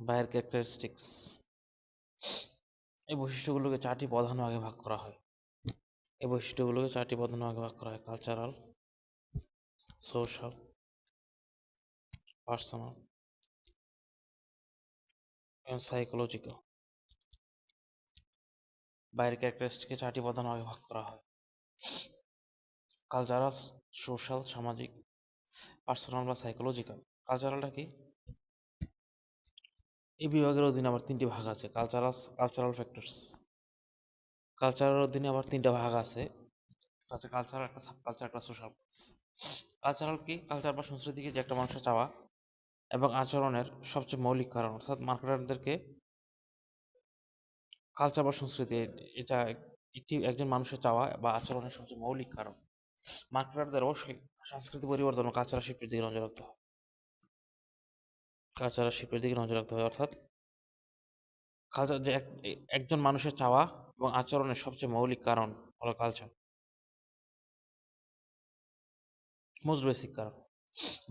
বায়ের ক্যারেক্টারিস্টিক্স এই বৈশিষ্ট্যগুলোকে চারটি প্রধান ভাগে ভাগ করা হয়। কালচারাল, সোশ্যাল, পার্সোনাল এবং সাইকোলজিক্যাল। বায়ের ক্যারেক্টারিস্টিক্সকে চারটি প্রধান ভাগে ভাগ করা হয়: কালচারাল, সোশ্যাল, সামাজিক, পার্সোনাল বা সাইকোলজিক্যাল। কালচারালটা কি? এই বিভাগের অধীনে আবার তিনটি ভাগ আছে। Cultural factors. কালচারের অধীনে আবার তিনটা ভাগ আছে। কালচারাল, একটা সাবকালচার, একটা সোশ্যাল। কালচারাল কি? কালচার বা সংস্কৃতিকে যে একটা মানুষের চাওয়া এবং আচরণের সবচেয়ে মৌলিক কারণ, অর্থাৎ মার্কেটারদেরকে কালচার বা সংস্কৃতি এটা একজন মানুষের চাওয়া বা আচরণের সবচেয়ে মৌলিক কারণ। মার্কেটারদের অবশ্যই সংস্কৃতি পরিবর্তন ও কালচারাল শিফটের দিকে নজর রাখতে হয়। অর্থাৎ কালচার যে একজন মানুষের চাওয়া এবং আচরণের সবচেয়ে মৌলিক কারণ হলো কালচার, মোস্ট বেসিক কারণ।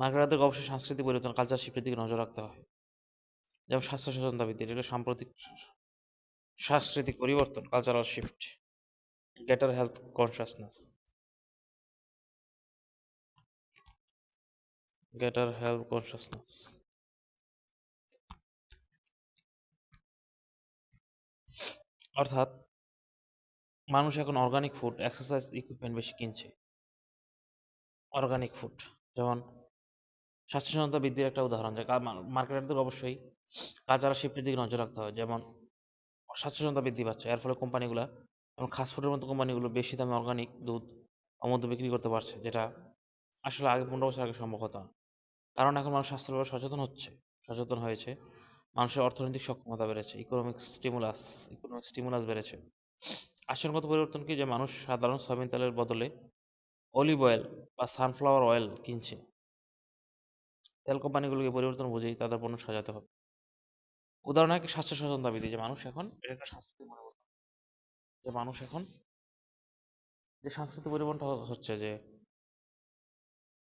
মার্কেটারদের অবশ্যই সংস্কৃতি পরিবর্তন, কালচার শিফটের দিকে নজর রাখতে হয়। যেমন স্বাস্থ্য সচেতনতা বৃদ্ধি, এটা সাম্প্রতিক সাংস্কৃতিক পরিবর্তন, cultural shift. Greater health consciousness, অর্থাৎ মানুষ এখন অর্গানিক ফুড, এক্সারসাইজ ইকুইপমেন্ট বেশি কিনছে। অর্গানিক ফুড যেমন স্বাস্থ্য সচেতনতা বৃদ্ধির একটা উদাহরণ, যে মার্কেটারদের অবশ্যই কালচারাল শিফটের দিকে নজর রাখতে হয়। যেমন স্বাস্থ্য সচেতনতা বৃদ্ধি পাচ্ছে, এর ফলে কোম্পানিগুলো এবং ফাস্টফুডের মতো কোম্পানিগুলো বেশি দামে অর্গানিক দুধ ও মধু বিক্রি করতে পারছে, যেটা আসলে আগে 15 বছর আগে সম্ভব হতো না। কারণ এখন মানুষ স্বাস্থ্যের ব্যাপারে সচেতন হয়েছে। মানুষের অর্থনৈতিক সক্ষমতা বেড়েছে, ইকোনমিক স্টিমুলাস বেড়েছে। আচরণগত পরিবর্তন কি? যে মানুষ সাধারণ সয়াবিন তেলের বদলে অলিভ অয়েল বা সানফ্লাওয়ার অয়েল কিনছে। তেল কোম্পানিগুলোকে পরিবর্তন বুঝেই তাদের পণ্য সাজাতে হবে। উদাহরণ কি? স্বাস্থ্য সচেতনতা বৃদ্ধি, যে মানুষ এখন এটা একটা সাংস্কৃতিক পরিবর্তন, যে মানুষ এখন যে সাংস্কৃতিক পরিবর্তনটা হচ্ছে, যে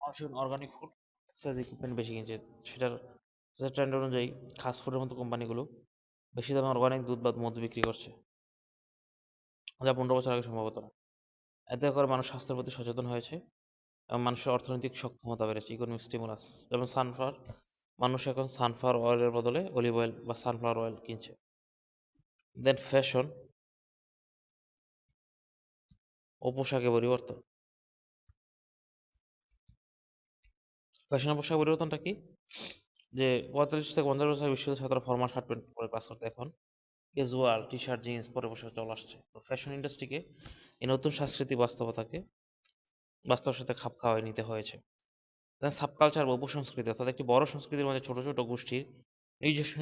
মানুষ অর্গানিক ফুড, এক্সারসাইজ ইকুইপমেন্ট বেশি কিনছে। সেটার ট্রেন্ড অনুযায়ী ফাস্ট ফুডের মতো কোম্পানিগুলো বেশি দামে অর্গানিক দুধ বা মধু বিক্রি করছে, যা 15 বছর আগে সম্ভব হতো না। এতে করে মানুষ স্বাস্থ্যের প্রতি সচেতন হয়েছে এবং মানুষের অর্থনৈতিক সক্ষমতা বেড়েছে, ইকোনমিক স্টিমুলাস। যেমন মানুষ এখন সানফ্লাওয়ার অয়েলের বদলে অলিভ অয়েল বা সানফ্লাওয়ার অয়েল কিনছে। দেন ফ্যাশন ও পোশাকে পরিবর্তন। পোশাক পরিবর্তনটা কি? যে 45 থেকে 50 বছর বিশ্ববিদ্যালয় ছাত্র ফর্মাল শার্ট প্যান্ট পরে ক্লাস করতে, এখন ক্যাজুয়াল টি শার্ট জিন্স পরে পোশাক চলে আসছে। তো ফ্যাশন ইন্ডাস্ট্রিকে এই নতুন সাংস্কৃতিক বাস্তবের সাথে খাপ খাওয়াই নিতে হয়েছে। সাবকালচার বা উপসংস্কৃতি, অর্থাৎ একটি বড় সংস্কৃতির মধ্যে ছোট ছোট গোষ্ঠীর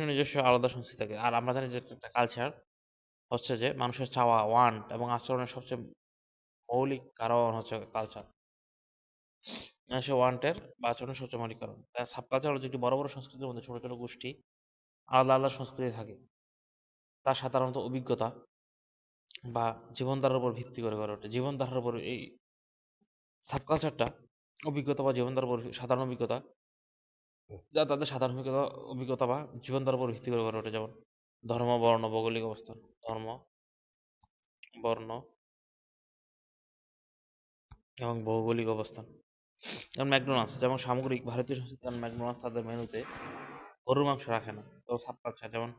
নিজস্ব আলাদা সংস্কৃতি থাকে। আর আমরা জানি যে একটা কালচার হচ্ছে যে মানুষের চাওয়া, ওয়ান্ট এবং আচরণের সবচেয়ে মৌলিক কারণ হচ্ছে কালচার। মানুষের ওয়ান্টের বা আচরণের সবচেয়ে মৌলিক কারণ। সাবকালচার হচ্ছে একটি বড় বড় সংস্কৃতির মধ্যে ছোট ছোট গোষ্ঠী আলাদা আলাদা সংস্কৃতি থাকে। তা সাধারণত অভিজ্ঞতা বা জীবনধারার উপর ভিত্তি করে গড়ে ওঠে। জীবনধারার উপর এই সাবকালচারটা অভিজ্ঞতা বা জীবনধারার উপর, সাধারণ অভিজ্ঞতা, যা তাদের সাধারণ অভিজ্ঞতা বা জীবনধারার উপর ভিত্তি করে গড়ে ওঠে। যেমন ধর্ম, বর্ণ, ভৌগোলিক অবস্থান। ধর্ম, বর্ণ এবং ভৌগোলিক অবস্থান। যেমন ম্যাকডোনাল্ডস, যেমন সামগ্রিক ভারতীয় সংস্কৃতি, ম্যাকডোনাল্ডস তাদের মেনুতে গরুর মাংস রাখে না। তো সাবকালচার যেমন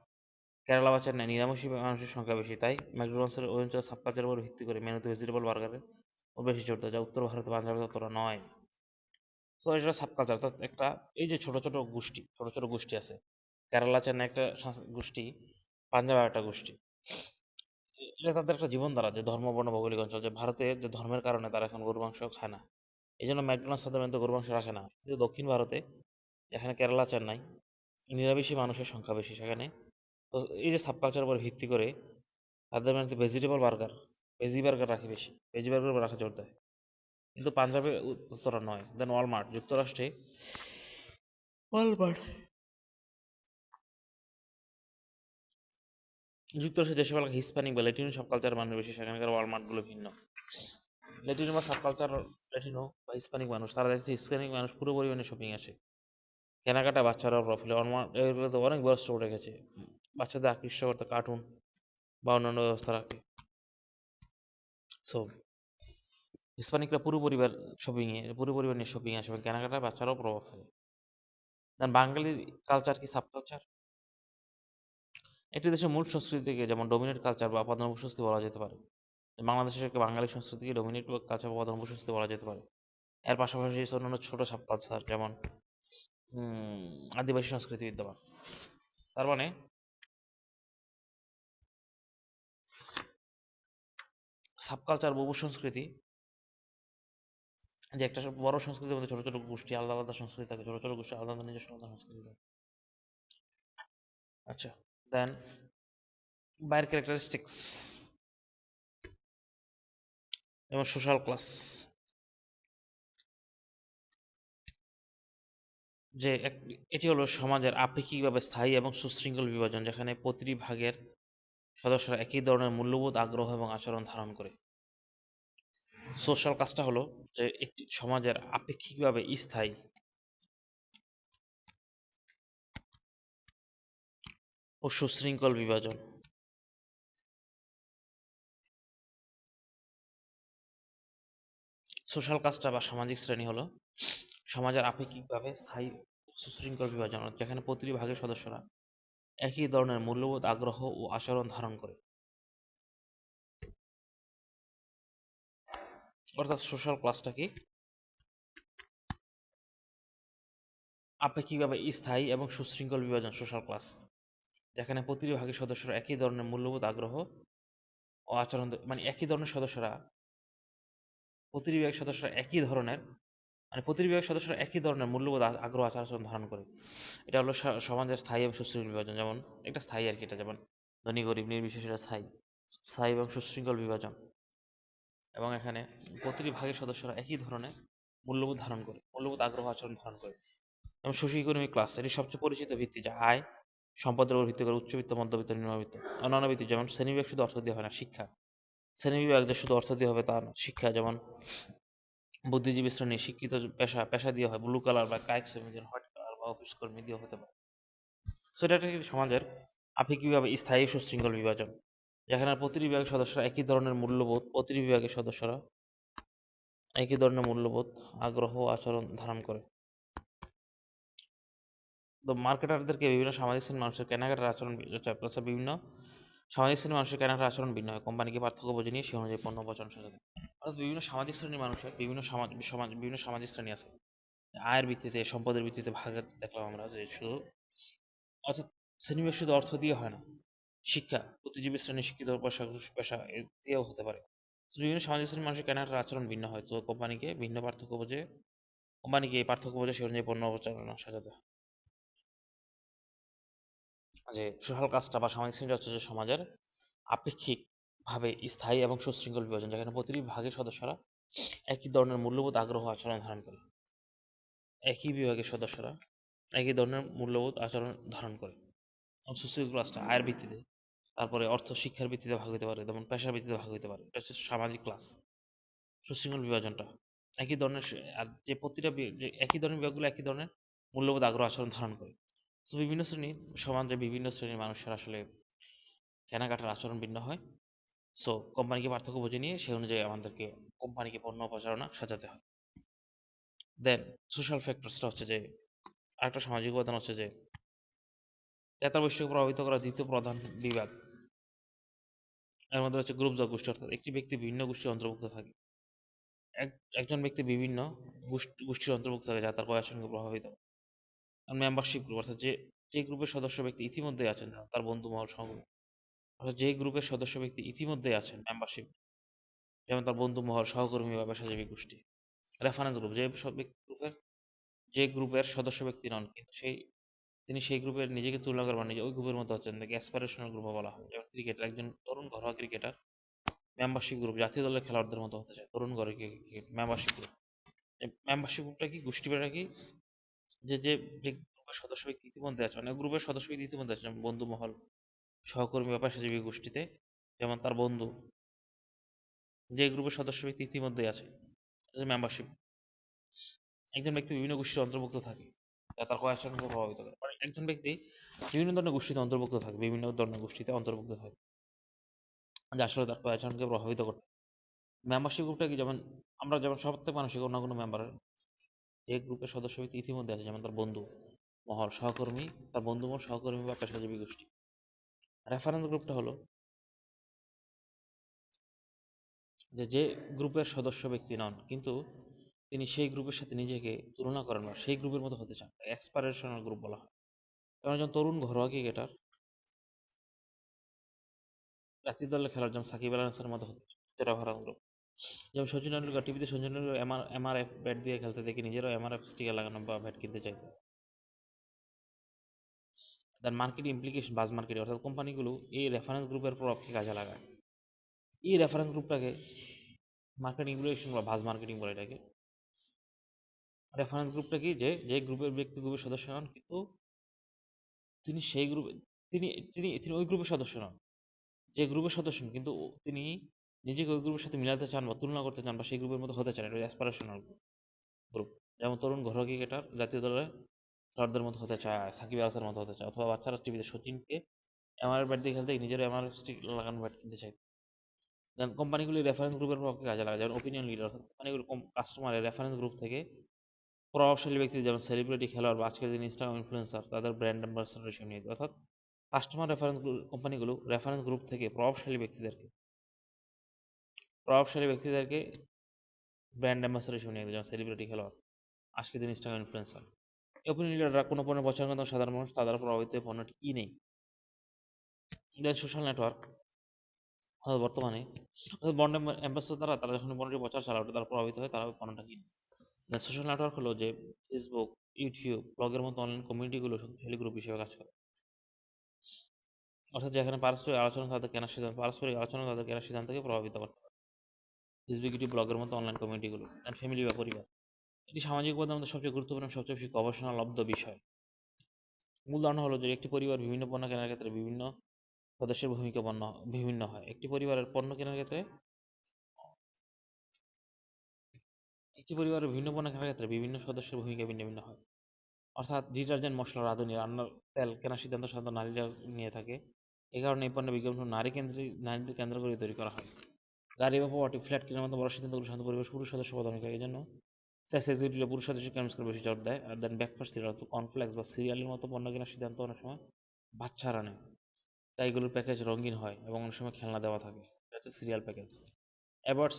কেরালা বা চেন্নাই নিরামিষী মানুষের সংখ্যা বেশি, তাই ম্যাকডোনাল্ডসের ওই অঞ্চলের সাবকালচারের উপর ভিত্তি করে মেনুতে ভেজিটেবল বার্গারের ও বেশি জোর দেয়, যা উত্তর ভারতে পাঞ্জাবে ততটা নয়। তো এটা সাবকালচার, অর্থাৎ একটা এই যে ছোট ছোট গোষ্ঠী আছে, কেরালা চেন্নাই একটা গোষ্ঠী, পাঞ্জাব একটা গোষ্ঠী, এটা তাদের একটা জীবনধারা, যে ধর্ম, বর্ণ, ভৌগোলিক অঞ্চল। যে ভারতে যে ধর্মের কারণে তারা এখন গরু মাংস খায় না, এই জন্য ম্যাকডোনাল্ডস সাধারণত গরু মাংস রাখে না। কিন্তু দক্ষিণ ভারতে, এখানে কেরালা চেন্নাই, নিরামিষী মানুষের সংখ্যা বেশি সেখানে। তো এই যে সাবকালচারের উপর ভিত্তি করে তাদের মানে ভেজি বার্গার রাখে বেশি, ভেজি বার্গার উপর রাখা জোর দেয়। কিন্তু পাঞ্জাবে ততটা নয়। দেন ওয়ালমার্ট, ওয়ালমার্ট যুক্তরাষ্ট্রে যেসব এলাকা হিসপ্যানিক বা ল্যাটিনো সাবকালচার মানুষ বেশি, সেখানকার ওয়ালমার্টগুলো ভিন্ন। ল্যাটিনো বা সাবকালচার, ল্যাটিনো বা হিসপ্যানিক মানুষ, তারা দেখছে হিসপ্যানিক মানুষ পুরো পরিমাণে শপিং আসে। কেনাকাটা, বাচ্চারা প্রফিল, এগুলো তো অনেক বড় স্টোর রেখেছে। বাচ্চাদের আকৃষ্ট করতে কার্টুন বা অন্যান্য ব্যবস্থা রাখে। সো হিসপ্যানিকরা পুরো পরিবার নিয়ে শপিং আসে এবং কেনাকাটা বাচ্চারাও প্রভাব ফেলে। দেন বাঙালির কালচার কি সাব কালচার? একটি দেশের মূল সংস্কৃতিকে যেমন ডোমিনেট কালচার বা প্রধান উপসংস্কৃতি বলা যেতে পারে। বাংলাদেশের বাঙালি সংস্কৃতিকে ডোমিনেট কালচার বা প্রধান উপসংস্কৃতি বলা যেতে পারে। এর পাশাপাশি অন্যান্য ছোট সাব কালচার যেমন আদিবাসী সংস্কৃতি বিদ্যমান। তার মানে সাব কালচার বা উপসংস্কৃতি যে একটা বড় সংস্কৃতির মধ্যে ছোট ছোট গোষ্ঠী, আলাদা আলাদা সংস্কৃতি থাকে, ছোট ছোট গোষ্ঠী আলাদা আলাদা নিজস্ব আলাদা সংস্কৃতি থাকে। আচ্ছা, দেন বাইরের ক্যারেক্টারিস্টিক্স যেমন সোশ্যাল ক্লাস, যে এটি হলো সমাজের আপেক্ষিকভাবে স্থায়ী এবং সুশৃঙ্খল বিভাজন, যেখানে প্রতিটি ভাগের সদস্যরা একই ধরনের মূল্যবোধ, আগ্রহ এবং আচরণ ধারণ করে। সোশ্যাল কাজটা হলো যে একটি সমাজের আপেক্ষিকভাবে স্থায়ী ও সুশৃঙ্খল বিভাজন। সোশ্যাল কাজটা বা সামাজিক শ্রেণী হলো সমাজের আপেক্ষিকভাবে স্থায়ী সুশৃঙ্খল বিভাজন, যেখানে প্রতিটি ভাগের সদস্যরা একই ধরনের মূল্যবোধ, আগ্রহ ও আচরণ ধারণ করে। অর্থাৎ সোশ্যাল ক্লাসটা কি আপেক্ষিকভাবে স্থায়ী এবং সুশৃঙ্খল বিভাজন সোশ্যাল ক্লাস, যেখানে প্রতিটি ভাগের সদস্যরা একই ধরনের মূল্যবোধ, আগ্রহ ও আচরণ, মানে একই ধরনের সদস্যরা প্রতিটি বিভাগের সদস্যরা একই ধরনের মানে প্রতিটি বিভাগের সদস্যরা একই ধরনের মূল্যবোধ, আগ্রহ, আচরণ ধারণ করে। এটা হলো সমাজের স্থায়ী এবং সুশৃঙ্খল বিভাজন। যেমন একটা স্থায়ী আর কি, এটা যেমন ধনী গরিব নির্বিশেষে এটা স্থায়ী স্থায়ী এবং সুশৃঙ্খল বিভাজন। এবং এখানে প্রতিটি ভাগের সদস্যরা একই ধরনের মূল্যবোধ ধারণ করে, মূল্যবোধ, আগ্রহ, আচরণ ধারণ করে। এবং সোশিও ইকোনমিক ক্লাস এটি সবচেয়ে পরিচিত ভিত্তি, যা আয় সম্পদের উপর ভিত্তি করে উচ্চবিত্ত, মধ্যবিত্ত, নিম্নবিত্ত, অন্যান্য ভিত্তি। যেমন শ্রেণীবিভাগ শুধু অর্থ দিয়ে হয় না, শিক্ষা শ্রেণীবিভাগ যে শুধু অর্থ দিয়ে হবে তা না, শিক্ষা যেমন বুদ্ধিজীবী শ্রেণী শিক্ষিত পেশা দিয়ে হয়, ব্লু কালার বা কায়িক শ্রমিক, হোয়াইট কালার বা অফিস কর্মী দিয়ে হতে পারে। সেটা একটা সমাজের আপেক্ষিকভাবে স্থায়ী সুশৃঙ্খল বিভাজন, যেখানে প্রতিটি বিভাগের সদস্যরা একই ধরনের মূল্যবোধ, প্রতিটি বিভাগের সদস্যরা একই ধরনের মূল্যবোধ, আগ্রহ ও আচরণ ধারণ করে। তো মার্কেটারদেরকে বিভিন্ন সামাজিক শ্রেণীর মানুষের কেনাকাটার আচরণ বিভিন্ন সামাজিক শ্রেণীর মানুষের কেনাকাটার আচরণ ভিন্ন হয়। কোম্পানিকে পার্থক্য বুঝে নিয়ে সে অনুযায়ী পণ্য প্রচার সাজাতে। অর্থাৎ বিভিন্ন সামাজিক শ্রেণীর মানুষের বিভিন্ন সামাজিক শ্রেণী আছে। আয়ের ভিত্তিতে, সম্পদের ভিত্তিতে ভাগ দেখলাম আমরা যে শুধু, অর্থাৎ শ্রেণীবিভাগ শুধু অর্থ দিয়ে হয় না, শিক্ষা বুদ্ধিজীবী শ্রেণী শিক্ষিত পেশা পেশা দিয়েও হতে পারে। তো বিভিন্ন সামাজিক শ্রেণীর মানুষের কেনাকাটার আচরণ ভিন্ন হয়, তো কোম্পানিকে এই পার্থক্য বুঝে সে অনুযায়ী পণ্য প্রচারণা সাজাতে হয়। যে সোশ্যাল কাজটা বা সামাজিক শ্রেণীটা হচ্ছে যে সমাজের আপেক্ষিকভাবে স্থায়ী এবং সুশৃঙ্খল বিভাজন, যেখানে প্রতিটি ভাগের সদস্যরা একই ধরনের মূল্যবোধ, আগ্রহ, আচরণ ধারণ করে। একই বিভাগের সদস্যরা একই ধরনের মূল্যবোধ, আচরণ ধারণ করে। এবং সুশৃঙ্খল ক্লাসটা আয়ের ভিত্তিতে, তারপরে অর্থ শিক্ষার ভিত্তিতে ভাগ হতে পারে, যেমন পেশার ভিত্তিতে ভাগ হতে পারে। এটা হচ্ছে সামাজিক ক্লাস। সুশৃঙ্খল বিভাজনটা একই ধরনের আর যে প্রতিটা যে একই ধরনের বিভাগগুলো একই ধরনের মূল্যবোধ, আগ্রহ, আচরণ ধারণ করে। তো বিভিন্ন শ্রেণীর সমাজে বিভিন্ন শ্রেণীর মানুষের আসলে কেনাকাটার আচরণ ভিন্ন হয়। সো কোম্পানিকে পার্থক্য বুঝে নিয়ে সেই অনুযায়ী আমাদেরকে কোম্পানিকে পণ্য প্রচারণা সাজাতে হয়। দেন সোশ্যাল ফ্যাক্টরসটা হচ্ছে যে আরেকটা সামাজিক উপাদান হচ্ছে যে ক্রেতার বৈশিষ্ট্যকে প্রভাবিত করা দ্বিতীয় প্রধান বিভাগ। এর মধ্যে হচ্ছে গ্রুপ বা গোষ্ঠী, অর্থাৎ একটি ব্যক্তি বিভিন্ন গোষ্ঠীর অন্তর্ভুক্ত থাকে। একজন ব্যক্তি বিভিন্ন গোষ্ঠীর অন্তর্ভুক্ত থাকে যা তার পড়াশোনাকে প্রভাবিত করে। আর মেম্বারশিপ গ্রুপ, অর্থাৎ যে যে গ্রুপের সদস্য ব্যক্তি ইতিমধ্যে আছেন, যেমন তার বন্ধু মহল, সহকর্মী। অর্থাৎ যে গ্রুপের সদস্য ব্যক্তি ইতিমধ্যে আছেন মেম্বারশিপ, যেমন তার বন্ধু মহল, সহকর্মী বা পেশাজীবী গোষ্ঠী। রেফারেন্স গ্রুপ, যে গ্রুপের সদস্য ব্যক্তি নন কিন্তু তিনি সেই গ্রুপের নিজেকে তুলনা করবেন, নিজে ওই গ্রুপের মতো হচ্ছেন, তাকে অ্যাসপিরেশনাল গ্রুপও বলা হয়। যেমন ক্রিকেটার, একজন তরুণ ঘরোয়া ক্রিকেটার মেম্বারশিপ গ্রুপ, জাতীয় দলের খেলোয়াড়দের মতো হতে চায়, তরুণ ঘরে ক্রিকেট মেম্বারশিপ গ্রুপ। মেম্বারশিপ গ্রুপটা কি, গোষ্ঠীটা কি, যে গ্রুপের সদস্য ব্যক্তি ইতিমধ্যে আছে, অনেক গ্রুপের সদস্য ব্যক্তি ইতিমধ্যে আছে, যেমন বন্ধু মহল, সহকর্মী বা পেশাজীবী গোষ্ঠীতে যেমন তার বন্ধু, যে গ্রুপের সদস্য ব্যক্তি ইতিমধ্যে আছে মেম্বারশিপ। একজন ব্যক্তি বিভিন্ন গোষ্ঠীর অন্তর্ভুক্ত থাকে। যা তার ক্রয় আচরণকে প্রভাবিত করে। মানে একজন ব্যক্তি বিভিন্ন ধরনের গোষ্ঠীতে অন্তর্ভুক্ত থাকে, বিভিন্ন ধরনের গোষ্ঠীতে অন্তর্ভুক্ত থাকে, যা আসলে তার ক্রয় আচরণকে প্রভাবিত করতে। মেম্বারশিপ গ্রুপটা কি, যেমন আমরা যেমন প্রত্যেক মানুষের কোনো না কোনো মেম্বার, যে গ্রুপের সদস্য ব্যক্তি ইতিমধ্যে আছে, যেমন তার বন্ধু মহল, সহকর্মী, তার বন্ধু মহল, সহকর্মী বা পেশাজীবী গোষ্ঠী। রেফারেন্স গ্রুপটা হলো যে গ্রুপের সদস্য ব্যক্তি নন, কিন্তু তিনি সেই গ্রুপের সাথে নিজেকে তুলনা করেন বা সেই গ্রুপের মতো হতে চান, এক্সপাইরেশনাল গ্রুপ বলা হয়। যেমন একজন তরুণ ঘরোয়া ক্রিকেটার জাতীয় দলে খেলার জন্য সাকিব আল হাসানের মতো হতে চান, এটা রেফারেন্স গ্রুপ। যেমন সচিন টেন্ডুলকার, টিভিতে সচিন টেন্ডুলকার এমআরএফ ব্যাট দিয়ে খেলতে দেখে নিজেরও এমআরএফ স্টিকার লাগানো বা ব্যাট কিনতে চাইতো। তার মার্কেট ইমপ্লিকেশন, বাজ মার্কেট, অর্থাৎ কোম্পানিগুলো এই রেফারেন্স গ্রুপের প্রভাবকে কাজে লাগায়। এই রেফারেন্স গ্রুপটাকে মার্কেট ইমপ্লিকেশন বা বাজ মার্কেটিং বলে এটাকে। রেফারেন্স গ্রুপটা কি, যে যে গ্রুপের ব্যক্তি গ্রুপের সদস্য নন, কিন্তু তিনি সেই গ্রুপে, তিনি তিনি তিনি ওই গ্রুপের সদস্য নন, যে গ্রুপের সদস্য নন, কিন্তু তিনি নিজেকে ওই গ্রুপের সাথে মিলাতে চান বা তুলনা করতে চান বা সেই গ্রুপের মতো হতে চান, এটা অ্যাসপিরেশনাল গ্রুপ। যেমন তরুণ ঘরোয়া ক্রিকেটার জাতীয় দলে খেলোয়াড়দের মতো হতে চায়, সাকিব আল হাসানের মতো হতে চায়, অথবা বাচ্চারা টিভিতে সচিনকে এমআরএফ ব্যাট দিয়ে খেলতে নিজের এমআরএফ স্টিক লাগানো ব্যাট কিনতে চায়। দেন কোম্পানিগুলি রেফারেন্স গ্রুপের প্রভাবকে কাজে লাগায়, যেমন ওপিনিয়ন লিডার, অর্থাৎ কোম্পানিগুলো কাস্টমারের রেফারেন্স গ্রুপ থেকে প্রভাবশালী ব্যক্তি, যেমন সেলিব্রিটি, খেলোয়াড় বা আজকের দিন ইনস্টাগ্রাম ইনফ্লুয়েন্সার, তাদের ব্র্যান্ড অ্যাম্বাসেডর হিসেবে নিয়ে, অর্থাৎ কাস্টমার রেফারেন্স কোম্পানিগুলো রেফারেন্স গ্রুপ থেকে প্রভাবশালী ব্যক্তিদেরকে ব্র্যান্ড অ্যাম্বাসেডর হিসেবে নিয়ে, যেমন সেলিব্রিটি, খেলোয়াড়, আজকের দিন ইনস্টাগ্রাম ইনফ্লুয়েন্সার। ওপিনিয়ন লিডাররা কোনো পণ্যের প্রচার করেন, সাধারণ মানুষ তার দ্বারা প্রভাবিত হয়ে পণ্যটি কি নেই। দেন সোশ্যাল নেটওয়ার্ক, বর্তমানে ব্র্যান্ড অ্যাম্বাসেডর তারা যখন পণ্যটির প্রচার চালায়, ওটা তারা প্রভাবিত হয়, তারা পণ্যটা কিনে। সোশ্যাল নেটওয়ার্ক হলো যে ফেসবুক, ইউটিউব, ব্লগের মতো অনলাইন কমিউনিটিগুলো শক্তিশালী গ্রুপ হিসেবে কাজ করে, অর্থাৎ যেখানে পারস্পরিক আলোচনা তাদের কেনার সিদ্ধান্তকে প্রভাবিত করতে পারে। ফেসবুক, ইউটিউব, ব্লগের মতো অনলাইন কমিউনিটিগুলো অ্যান্ড ফ্যামিলি বা পরিবার, এটি সামাজিক উপাদানের মধ্যে সবচেয়ে গুরুত্বপূর্ণ, সবচেয়ে বেশি গবেষণালব্ধ বিষয়। মূল ধারণা হলো যে একটি পরিবার বিভিন্ন পণ্য কেনার ক্ষেত্রে বিভিন্ন সদস্যের ভূমিকা বিভিন্ন হয়। একটি পরিবারের বিভিন্ন পণ্য কেনার ক্ষেত্রে বিভিন্ন সদস্যের ভূমিকা ভিন্ন ভিন্ন হয়। অর্থাৎ ডিটারজেন্ট, মশলা, রাঁধুনি, রান্নার তেল কেনার সিদ্ধান্ত সাধারণত নারীরা নিয়ে থাকে। এই কারণে এই পণ্যের বিজ্ঞাপন নারীদের কেন্দ্র করে তৈরি করা হয়। গাড়ি বা প্রপার্টি, ফ্ল্যাট কেনার মতো বড় সিদ্ধান্তগুলো সাধারণত পরিবেশ পুরুষ সদস্য প্রদান করে। এই জন্য সেক্স এক্সিকিউটিভরা পুরুষ সদস্য কেমিস্ট করে বেশি জোর দেয়। আর দেন ব্রেকফাস্ট সিরিয়াল, অর্থাৎ কর্নফ্লেক্স বা সিরিয়ালের মতো পণ্য কেনার সিদ্ধান্ত অনেক সময় বাচ্চারা নেয়, তাই এগুলোর প্যাকেজ রঙিন হয় এবং অনেক সময় খেলনা দেওয়া থাকে। এটা হচ্ছে সিরিয়াল প্যাকেজ। অ্যাবাউট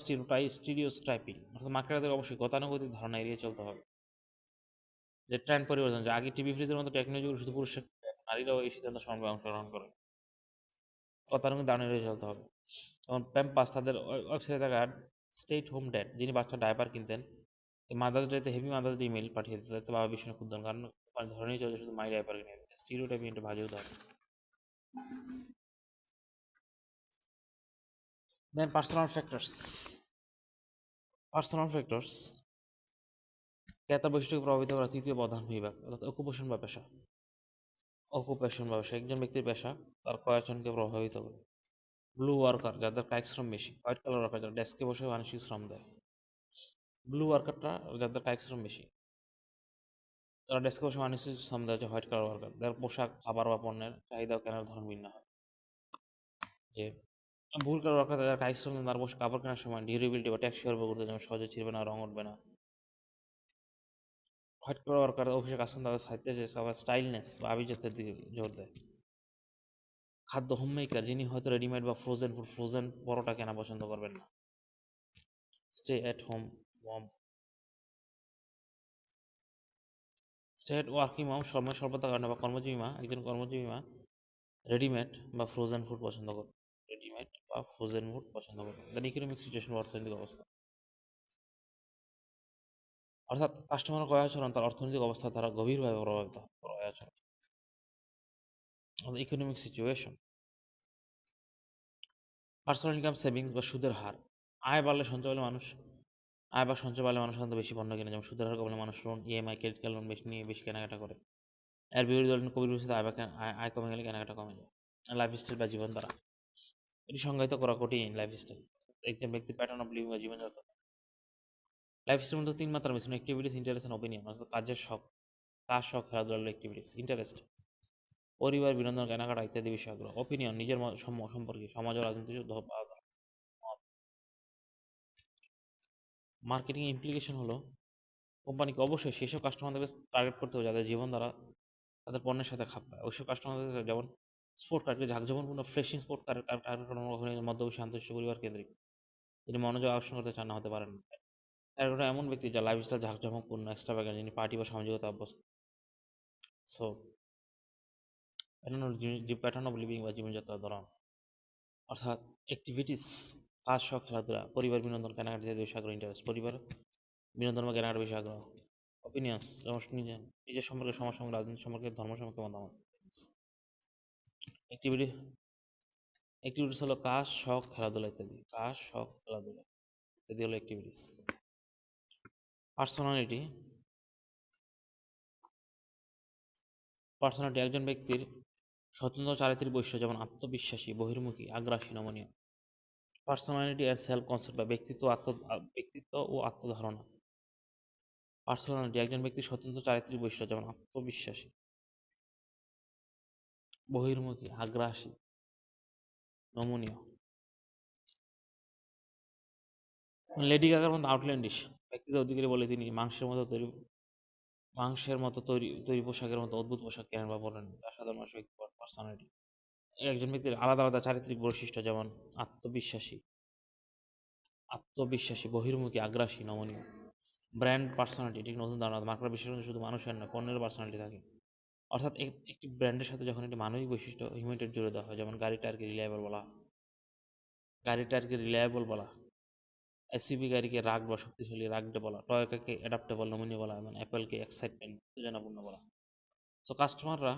স্টিরিওটাইপিং, অর্থাৎ মার্কেটারদের অবশ্যই গতানুগতিক ধারণা এড়িয়ে চলতে হবে। যে ট্রেন্ড পরিবর্তন, যে আগে টিভি ফ্রিজের মতো টেকনোলজিগুলো শুধু পুরুষের, নারীরাও এই সিদ্ধান্ত সমানভাবে অংশগ্রহণ করে। গতানুগতিক ধারণা এড়িয়ে চলতে হবে। যেমন প্যাম্পাস, তাদের ওয়েবসাইটে থাকা স্টেট হোম ড্যাড, যিনি বাচ্চা ডায়পার কিনতেন, মাদার্স ডেতে হেভি মাদার্স ডে ইমেল পাঠিয়ে দিতে, যাতে বাবা ভীষণ ক্ষুব্ধ হন, কারণ ধরনেই চলছে শুধু মাই ডায়পার কিনে। স্টিরিওটাইপিং একটা বাজে উদাহরণ। দেন পার্সোনাল ফ্যাক্টরস ক্রেতার বৈশিষ্ট্যকে প্রভাবিত করা তৃতীয় প্রধান বিভাগ, অর্থাৎ অকুপেশন বা পেশা একজন ব্যক্তির পেশা তার কয়াচনকে প্রভাবিত করে। ব্লু ওয়ার্কার, যাদের কায়িক শ্রম বেশি। হোয়াইট কলার ওয়ার্কার, যারা ডেস্কে বসে মানসিক শ্রম দেয়। ব্লু ওয়ার্কারটা যাদের কায়িক শ্রম বেশি, যারা ডেস্কে বসে মানসিক শ্রম দেয়, হচ্ছে হোয়াইট কলার ওয়ার্কার। যাদের পোশাক, খাবার বা পণ্যের চাহিদা ও কেনার ধরন ভিন্ন হয়। যে ভুল কলার ওয়ার্কার, যারা কায়িক শ্রম দেয়, তার পোশাক কাপড় কেনার সময় ডিউরেবিলিটি বা টেকসই হবে করতে, যেমন সহজে ছিঁড়বে না, রং উঠবে না। হোয়াইট কলার ওয়ার্কার অফিসে কাজ করেন, তাদের সাহিত্যে যে সবার স্টাইলনেস বা আভিজাত্যের দিকে জোর দেয়। খাদ্য হোমমেকার, যিনি হয়তো রেডিমেড বা ফ্রোজেন পরোটা কেনা পছন্দ করবেন না। Stay at home mom stay at working mom, সময় স্বল্পতার কারণে বা একজন কর্মজীবী মা রেডিমেড বা ফ্রোজেন ফুড পছন্দ করে। দেন ইকোনমিক সিচুয়েশন বা অর্থনৈতিক অবস্থা, অর্থাৎ কাস্টমার ক্রয় আচরণ তার অর্থনৈতিক অবস্থা দ্বারা গভীরভাবে প্রভাবিত হয়। ক্রয় আচরণ, economic situation, personal income, savings বা সুদের হার। আয় বা সঞ্চয় বাড়লে মানুষ সাধারণত বেশি পণ্য কেনে, যেমন সুদের হার কমলে মানুষ loan, EMI, credit card loan বেশি নিয়ে বেশি কেনাকাটা করে। এর বিরোধী দল কবির আয় কমে গেলে কেনাকাটা কমে যায়। লাইফস্টাইল বা জীবনধারা, এটি সংজ্ঞায়িত করা কঠিন। লাইফস্টাইল একজন ব্যক্তির প্যাটার্ন অফ লিভিং বা জীবনযাত্রা। লাইফস্টাইলের মধ্যে তিন মাত্রার মিশ্রণ: অ্যাক্টিভিটিস, ইন্টারেস্ট এন্ড ওপিনিয়ন, অর্থাৎ কাজের শখ, কাজ, শখ, খেলাধুলা, অ্যাক্টিভিটিস, ইন্টারেস্ট, পরিবার, বিনোদন, কেনাকাটা ইত্যাদি বিষয়ে আগ্রহ, অপিনিয়ন, নিজের সম্পর্কে, সমাজ ও রাজনীতি মত। মার্কেটিং ইমপ্লিকেশন হলো কোম্পানিকে অবশ্যই সেসব কাস্টমারদেরকে টার্গেট করতে হবে যাদের জীবন দ্বারা তাদের পণ্যের সাথে খাপ খায়। ওইসব কাস্টমারদের যেমন স্পোর্ট কারকে ঝাঁকজমনপূর্ণ ফ্রেশিং স্পোর্ট কার টার্গেট করানো কখনোই মধ্যবয়সী আন্তঃ পরিবার কেন্দ্রিক। তিনি মনোযোগ আকর্ষণ করতে চান না হতে পারেন না। টার্গেট এমন ব্যক্তি যার লাইফস্টাইল ঝাঁকজমকপূর্ণ এক্সট্রাভাগ্যান্ট, যিনি পার্টি বা সামাজিকতা অভ্যস্ত। সো প্যাটার্ন অফ লিভিং বা জীবনযাত্রার ধরন, অর্থাৎ অ্যাক্টিভিটিস, কাজ, শখ, খেলাধুলা, পরিবার, বিনোদন, কেনাকাটা ইত্যাদি বিষয়ে আগ্রহ, ইন্টারেস্ট, পরিবার, বিনোদন বা কেনাকাটা বিষয়ে আগ্রহ, অপিনিয়ন্স, যেমন নিজের সম্পর্কে, সমাজ সম্পর্কে, রাজনীতি সম্পর্কে, ধর্ম সম্পর্কে মতামত। অ্যাক্টিভিটি অ্যাক্টিভিটিস হলো কাজ, শখ, খেলাধুলা ইত্যাদি। কাজ, শখ, খেলাধুলা ইত্যাদি হলো অ্যাক্টিভিটিস। পার্সোনালিটি পার্সোনালিটি একজন ব্যক্তির স্বতন্ত্র চারিত্রিক বৈশিষ্ট্য, যেমন আত্মবিশ্বাসী, বহির্মুখী, আগ্রাসী, নমনীয়। পার্সোনালিটি এর সেলফ কনসেপ্ট বা ব্যক্তিত্ব ও আত্মধারণা। পার্সোনালিটি একজন ব্যক্তির স্বতন্ত্র চারিত্রিক বৈশিষ্ট্য, যেমন আত্মবিশ্বাসী, বহির্মুখী, আগ্রাসী, নমনীয়। লেডি গাগার মতো আউটল্যান্ডিশ ব্যক্তিত্বের অধিকারী বলে তিনি মাংসের মতো তৈরি পোশাকের মতো অদ্ভুত পোশাক কেনেন বা পরেন, যা সাধারণ মানুষের পার্সোনালিটি। একজন ব্যক্তির আলাদা আলাদা চারিত্রিক বৈশিষ্ট্য, যেমন আত্মবিশ্বাসী, বহির্মুখী, আগ্রাসী, নমনীয়। ব্র্যান্ড পার্সোনালিটি, এটি নতুন ধারণা। মার্কেট বিশ্লেষণ শুধু মানুষের নয়, পণ্যের পার্সোনালিটি থাকে। অর্থাৎ একটি ব্র্যান্ডের সাথে যখন একটি মানবিক বৈশিষ্ট্য হিউম্যানিটি জুড়ে দেওয়া হয়, যেমন গাড়িটাকে রিলায়েবল বলা, এসইউভি গাড়িকে রাগড বা শক্তিশালী রাগড বলা, টয়োটাকে অ্যাডাপ্টেবল নমনীয় বলা, এবং অ্যাপেলকে এক্সাইটমেন্ট উত্তেজনাপূর্ণ বলা। তো কাস্টমাররা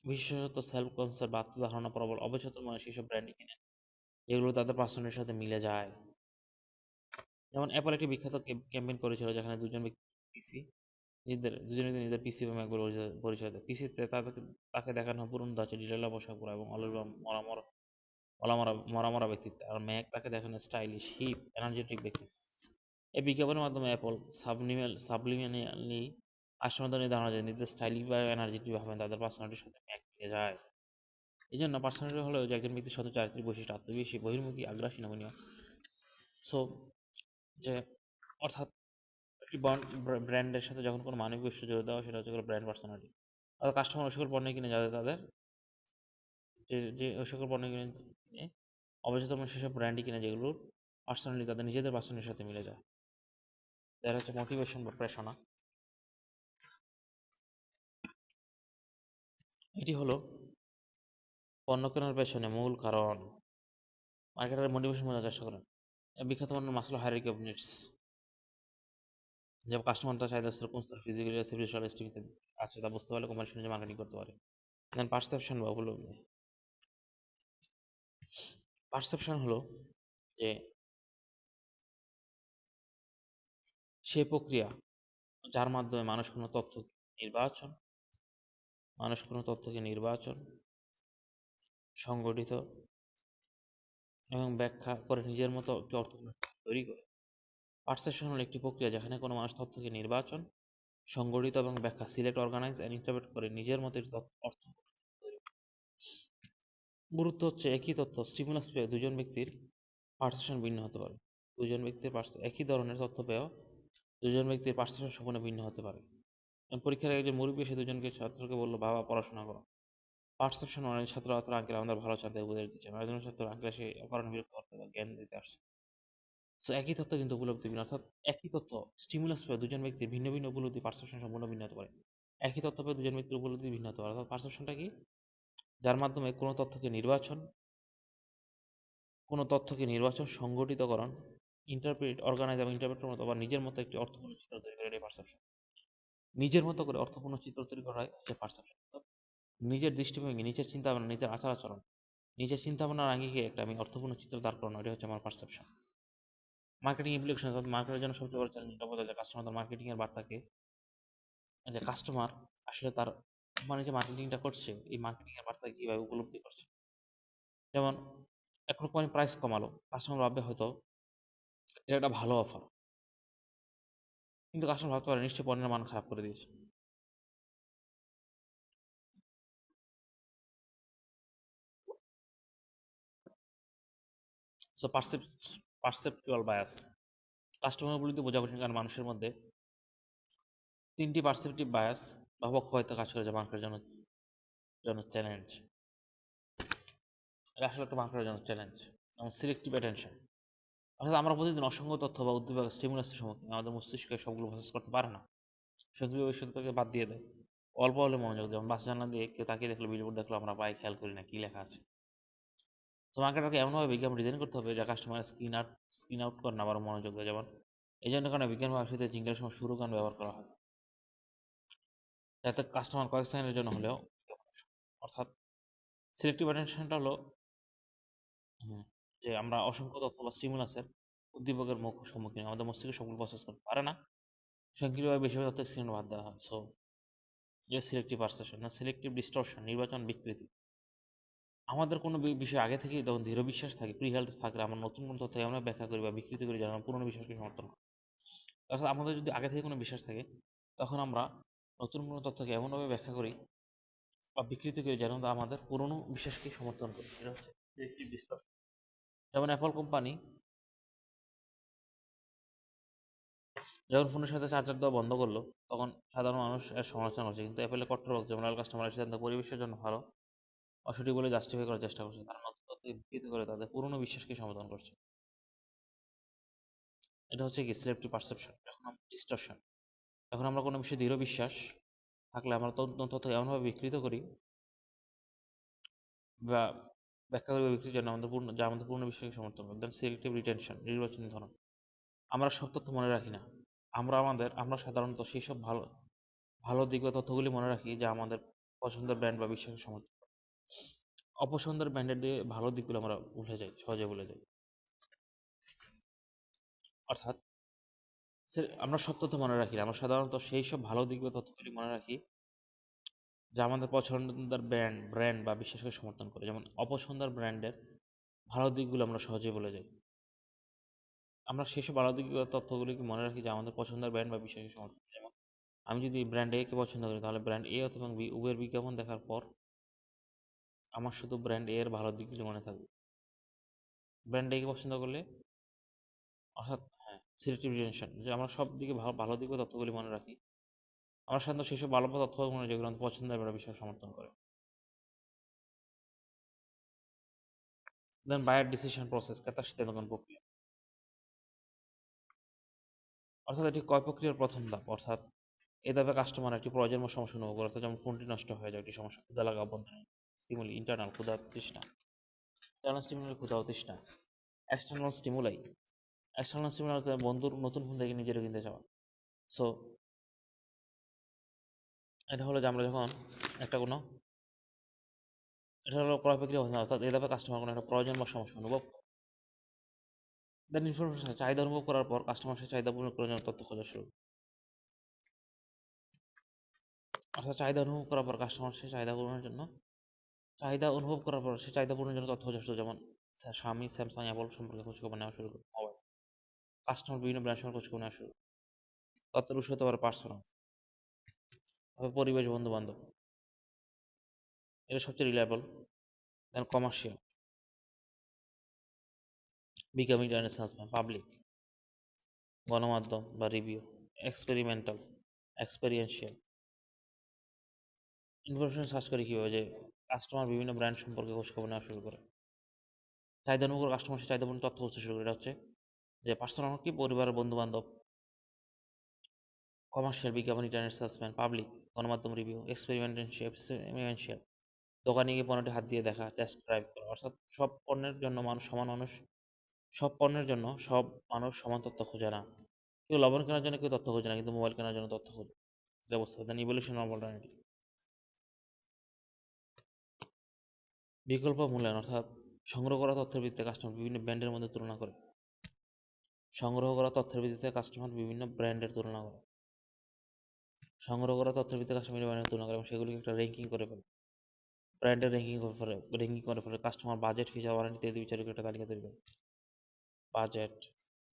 বিশেষত সেলফ কনসেপ্ট বা আত্মধারণা প্রবল অবচেতন মনে সেসব ব্র্যান্ডই কিনে, যেগুলো তাদের পার্সোনালিটির সাথে মিলে যায়। যেমন অ্যাপল একটি বিখ্যাত ক্যাম্পেইন করেছিল যেখানে দুজনে নিজেদের পিসি এবং ম্যাকবুক পরিচয় দেয়। পিসিতে তাকে দেখানো পুরনো ধাঁচে ঢিলেলা পোশাক পরা এবং মরা ব্যক্তিত্ব, আর ম্যাক তাকে দেখানো স্টাইলিশ, হিপ, এনার্জেটিক ব্যক্তিত্ব। এই বিজ্ঞাপনের মাধ্যমে অ্যাপল সাবলিমিনালি আশ্রমদানের ধারণা যায় নিজেদের স্টাইলিশ বা এনার্জেটিক ভাবে তাদের পার্সোনালিটির সাথে ম্যাক মিলে যায়। এই জন্য পার্সোনালিটি হলো যে একজন ব্যক্তির সাথে চারিত্রিক বৈশিষ্ট্য, আত্মবিশ্বাসী, বহির্মুখী, আগ্রাসী, নমনীয়। সো যে অর্থাৎ একটি ব্র্যান্ডের সাথে যখন কোনো মানবিক বৈশিষ্ট্য জড়িত দেওয়া, সেটা হচ্ছে ব্র্যান্ড পার্সোনালিটি। অর্থাৎ কাস্টমার ওই সকল পণ্য কিনে যাতে তাদের যে ওই সকল পণ্য কিনে অবচেতন সেসব ব্র্যান্ডই কিনে যেগুলোর পার্সোনালিটি তাদের নিজেদের পার্সোনালিটির সাথে মিলে যায়। তার হচ্ছে মোটিভেশন বা প্রেরণা। এটি হলো পণ্য কেনার পেছনে মূল কারণ। মার্কেটের মোটিভেশন বোঝার চেষ্টা করেন। বিখ্যাত পণ্য মাসলো হায়ারার্কি অফ নিডস, যে কাস্টমার তার চাহিদা স্তর, কোন স্তর, ফিজিক্যালি, স্পিরিচুয়াল, ইত্যাদি আছে তা বুঝতে পারলে কোম্পানি নিজে মার্কেটিং করতে পারে। দেন পারসেপশন বা উপলব্ধি। পারসেপশন হলো যে সে প্রক্রিয়া যার মাধ্যমে মানুষ কোনো তথ্যকে নির্বাচন, সংগঠিত এবং ব্যাখ্যা করে নিজের মতো একটি অর্থ তৈরি করে। পারসেপশন হলো একটি প্রক্রিয়া যেখানে কোনো মানুষ তথ্যকে নির্বাচন, সংগঠিত এবং ব্যাখ্যা, সিলেক্ট, অর্গানাইজ অ্যান্ড ইন্টারপ্রেট করে নিজের মতো একটি অর্থ তৈরি করে। গুরুত্ব হচ্ছে একই তথ্য স্টিমুলাস পেয়ে দুজন ব্যক্তির পারসেপশন ভিন্ন হতে পারে। একই ধরনের তথ্য পেয়েও দুজন ব্যক্তির পারসেপশন সম্পূর্ণ ভিন্ন হতে পারে। পরীক্ষার একজন মুরব্বী এসে ছাত্রকে বললো, বাবা পড়াশোনা করো। পারসেপশন অনেক ছাত্র আঙ্কেল আমাদের ভালো চাঁদে উপদেশ দিচ্ছে, একজন ছাত্র আঙ্কেল সে অকারণে বিরক্ত করতে বা জ্ঞান দিতে আসছে। সো একই তথ্য কিন্তু উপলব্ধি ভিন্ন, অর্থাৎ একই তথ্য স্টিমুলাস পেয়ে দুজন ব্যক্তির ভিন্ন ভিন্ন উপলব্ধি, পারসেপশন সম্পূর্ণ ভিন্ন হতে পারে। একই তথ্য পেয়ে দুজন ব্যক্তির উপলব্ধি ভিন্ন হতে পারে। অর্থাৎ পারসেপশনটা কি? যার মাধ্যমে কোনো তথ্যকে নির্বাচন, সংগঠিতকরণ, অর্গানাইজ এবং ইন্টারপ্রেটের মতো বা নিজের মতো একটি অর্থপূর্ণ চিত্র তৈরি করে, এটাই পারসেপশন। নিজের মতো করে অর্থপূর্ণ চিত্র তৈরি করা হয় হচ্ছে পারসেপশন। নিজের দৃষ্টিভঙ্গি, নিজের চিন্তা ভাবনা, নিজের আচার আচরণ, নিজের চিন্তা ভাবনার আঙ্গিকে একটা আমি অর্থপূর্ণ চিত্র দাঁড় করানো, এটা হচ্ছে আমার পারসেপশন। মার্কেটিং ইমপ্লিকেশন, অর্থাৎ মার্কেটের জন্য সবচেয়ে বড় চ্যালেঞ্জ এটা বোঝা যায় কাস্টমার তার মার্কেটিং এর বার্তাকে, যে কাস্টমার আসলে তার মানে যে মার্কেটিংটা করছে এই মার্কেটিং এর বার্তা কিভাবে উপলব্ধি করছে। যেমন এখন কোম্পানি প্রাইস কমালো, কাস্টমার ভাববে হয়তো এটা একটা ভালো অফার, কিন্তু কাস্টমার ভাবতে পারে নিশ্চয়ই পণ্যের মান খারাপ করে দিয়েছে। সো পারসেপচুয়াল বায়াস, কাস্টমার বলতে বোঝা কঠিন, কারণ মানুষের মধ্যে তিনটি পারসেপটিভ বায়াস বা পক্ষপাতিত্ব কাজ করে, যা মার্কেটের জন্য চ্যালেঞ্জ। এটা আসলে একটা মার্কেটের জন্য চ্যালেঞ্জ। এবং সিলেক্টিভ অ্যাটেনশন, অর্থাৎ আমরা প্রতিদিন অসংখ্য তথ্য বা উদ্দীপক স্টিমুলাসের সম্মুখীন, আমাদের মস্তিষ্কে সবগুলো প্রসেস করতে পারে না, সক্রিয় বিষয়টাকে বাদ দিয়ে দেয়, অল্প হলে মনোযোগ, যেমন বাস জানলা দিয়ে কেউ তাকিয়ে দেখলো, বিলবোর্ড দেখলো, আমরা প্রায় খেয়াল করি না কি লেখা আছে। তো মার্কেটারকে এমনভাবে বিজ্ঞাপন ডিজাইন করতে হবে যা কাস্টমার স্ক্রিন আউট করে না, আবার মনোযোগ দেয়। যেমন এই জন্য কারণে বিজ্ঞান ভাষাতে জিঙ্গেলের সময় শুরু গান ব্যবহার করা হয়, যাতে কাস্টমার কয়েক সেকেন্ডের জন্য হলেও, অর্থাৎ সিলেক্টিভ অ্যাটেনশনটা হলো যে আমরা অসংখ্য তথ্য বা স্টিমুলাসের উদ্দীপকের মুখ সম্মুখীন, আমাদের মস্তিষ্ক সবগুলো প্রসেস করতে পারে না, সংকীর্ণভাবে বেশিরভাগ তথ্য স্ক্রিনে বাদ দেওয়া হয়। সো যে সিলেক্টিভ পারসেপশন না সিলেক্টিভ ডিস্টরশন, নির্বাচন বিকৃতি। আমাদের কোনো বিষয় আগে থেকেই তখন দৃঢ় বিশ্বাস থাকে, প্রি হেলথ থাকলে আমরা নতুন কোনো তথ্য এমন ব্যাখ্যা করি বা বিকৃতি করি যেন আমরা পুরনো বিশ্বাসকে সমর্থন করি। অর্থাৎ আমাদের যদি আগে থেকে কোনো বিশ্বাস থাকে, তখন আমরা নতুন কোনো তথ্যকে এমনভাবে ব্যাখ্যা করি বা বিকৃতি করি যেন আমাদের পুরনো বিশ্বাসকে সমর্থন করি। এটা হচ্ছে সিলেক্টিভ ডিস্টরশন। যেমন অ্যাপল কোম্পানি যখন ফোনের সাথে চার্জার দেওয়া বন্ধ করলো, তখন সাধারণ মানুষ এর সমালোচনা করছে, কিন্তু অ্যাপেলের কট্টরপন্থী যেমন কাস্টমারের সিদ্ধান্ত পরিবেশের জন্য ভালো অসঠিক বলে জাস্টিফাই করার চেষ্টা করছে, তারা নতুন তথ্যকে বিকৃত করে তাদের পুরনো বিশ্বাসকে সমাধান করছে। এটা হচ্ছে কি সিলেক্টিভ পারসেপশন। এখন আমরা ডিস্টরশন, এখন আমরা কোনো বিষয়ে দৃঢ় বিশ্বাস থাকলে আমরা তথ্য এমনভাবে বিকৃত করি বা ব্যাখ্যা করি বা বিকৃত যেন আমাদের যা আমাদের পূর্ণ বিশ্বাসকে সমর্থন করে। দেন সিলেক্টিভ রিটেনশন, নির্বাচনী ধরন, আমরা সব তথ্য মনে রাখি না, আমরা সাধারণত সেই সব ভালো ভালো দিক বা তথ্যগুলি মনে রাখি যা আমাদের পছন্দের ব্র্যান্ড বা বিশ্বাসের সমর্থন করে। অপছন্দের ব্র্যান্ডের দিয়ে ভালো দিকগুলো আমরা সহজে ভুলে যাই। অর্থাৎ আমরা সব তথ্য মনে রাখি না, আমরা সাধারণত সেই সব ভালো দিক বা তথ্যগুলি মনে রাখি যা আমাদের পছন্দের ব্র্যান্ড বা বিশ্বাসকে সমর্থন করে। যেমন অপছন্দের ব্র্যান্ডের ভালো দিকগুলো আমরা সহজেই ভুলে যাই। আমরা সেসব ভালো দিক বা তথ্যগুলিকে মনে রাখি যা আমাদের পছন্দের ব্র্যান্ড বা বিশ্বাসকে সমর্থন করে। যেমন আমি যদি ব্র্যান্ড এ কে পছন্দ করি, তাহলে ব্র্যান্ড এ অথবা বি উভয়ের বিজ্ঞাপন দেখার পর আমার শুধু ব্র্যান্ড এ এর ভালো দিকগুলি মনে থাকবে। ব্র্যান্ড এ কে পছন্দ করলে, অর্থাৎ হ্যাঁ, সিলেক্টিভ রিটেনশন, যে আমরা সব দিকে ভালো দিক বা তথ্যগুলি মনে রাখি, আমরা সাধারণত সেসব ভালো তথ্য মনে যেগুলো আমাদের পছন্দের ব্যাপারে বিশ্বাস সমর্থন করে। দেন বায়ার ডিসিশন প্রসেস, ক্রেতার সিদ্ধান্তগ্রহণ প্রক্রিয়া, অর্থাৎ এটি ক্রয় প্রক্রিয়ার প্রথম ধাপ। অর্থাৎ এ ধাপে কাস্টমার একটি প্রয়োজন বা সমস্যা অনুভব করে, অর্থাৎ যেমন ফোনটি নষ্ট হয়ে যায়, একটি সমস্যা, ক্ষুধা লাগা, অভ্যন্তরীণ স্টিমুলি, ইন্টারনাল ক্ষুধা তৃষ্ণা, ইন্টারনাল স্টিমুলি ক্ষুধা ও তৃষ্ণা, এক্সটার্নাল স্টিমুলাই, এক্সটার্নাল স্টিমুলাই হচ্ছে বন্ধুর নতুন ফোন থেকে নিজেরও কিনতে চাওয়া। সো এটা হলো যে আমরা যখন একটা কোনো এটা হলো ক্রয় প্রক্রিয়া, অর্থাৎ এ ধাপে কাস্টমার কোনো একটা প্রয়োজন বা সমস্যা অনুভব করে। দেন ইনফরমেশন, চাহিদা অনুভব করার পর কাস্টমার সে চাহিদা পূরণ করার জন্য তথ্য খোঁজা শুরু। অর্থাৎ চাহিদা অনুভব করার পর সে চাহিদা পূরণের জন্য তথ্য খোঁজা শুরু। যেমন স্বামী স্যামসাং অ্যাপল সম্পর্কে খোঁজখবর নেওয়া শুরু করে, মোবাইল কাস্টমার বিভিন্ন ব্র্যান্ড সম্পর্কে খোঁজখবর নেওয়া শুরু। তথ্যের উৎস হতে পারে পার্সোনাল, পরিবেশ, বন্ধু বান্ধব, এটা সবচেয়ে রিলায়েবল। দেন কমার্শিয়াল, বিকামিং ইন্টারন্যাশনাল, পাবলিক, গণমাধ্যম বা review, experimental, experiential, information search করে কীভাবে, যে কাস্টমার বিভিন্ন ব্র্যান্ড সম্পর্কে খোঁজখবর নেওয়া শুরু করে, চাহিদা অনুযায়ী কাস্টমার সে চাহিদাপূর্ণ তথ্য খুঁজতে শুরু করে। এটা হচ্ছে যে পার্সোনাল কি পরিবারের বন্ধু বান্ধব, কমার্শিয়াল বিজ্ঞাপন, ইন্টারনেট সাসপেন্ড, পাবলিক গণমাধ্যম, রিভিউ, এক্সপেরিমেন্টাল দোকানে গিয়ে পণ্যটি হাত দিয়ে দেখা, টেস্ট ড্রাইভ করা। অর্থাৎ সব পণ্যের জন্য সব মানুষ সমান তথ্য খোঁজে না, কেউ লবণ কেনার জন্য কেউ তথ্য খোঁজে না, কিন্তু মোবাইল কেনার জন্য তথ্য খোঁজে। এটা বুঝতে হবে। দেন ইভলিউশন অফ অল্টারনেটিভ, বিকল্প মূল্যায়ন, অর্থাৎ সংগ্রহ করা তথ্যের ভিত্তিতে কাস্টমার বিভিন্ন ব্র্যান্ডের মধ্যে তুলনা করে, সংগ্রহ করা তথ্যের ভিত্তিতে কাস্টমার বিভিন্ন ব্র্যান্ডের তুলনা করে, সংগ্রহ করা তথ্যের ভিত্তিতে কাস্টমার ব্র্যান্ডের তুলনা করে এবং সেগুলিকে একটা র্যাঙ্কিং করে ফেলে, ব্র্যান্ডের র্যাঙ্কিং করে ফেলে, কাস্টমার বাজেট, ফিচার, ওয়ারেন্টি ইত্যাদি বিচার করে একটা তালিকা তৈরি করে। Budget,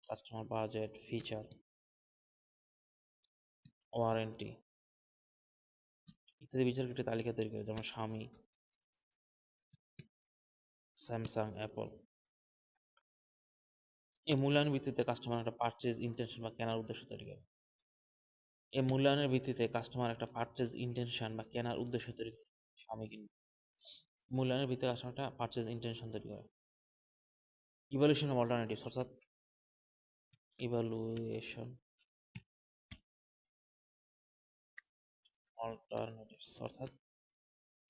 customer budget, feature, warranty ইত্যাদি বিচার করে একটা তালিকা তৈরি করে। যেমন স্বামী, স্যামসাং, অ্যাপল। এই মূল্যায়নের ভিত্তিতে কাস্টমার একটা পারচেজ ইন্টেনশন বা কেনার উদ্দেশ্য তৈরি করে। এই মূল্যায়নের ভিত্তিতে কাস্টমার একটা পারচেজ ইন্টেনশন বা কেনার উদ্দেশ্য তৈরি করে। স্বামী কিনবে। মূল্যায়নের ভিত্তিতে কাস্টমার একটা পারচেজ ইন্টেনশন তৈরি করে। ইভ্যালুয়েশন অফ অল্টারনেটিভস অর্থাৎ ইভ্যালুয়েশন অল্টারনেটিভস অর্থাৎ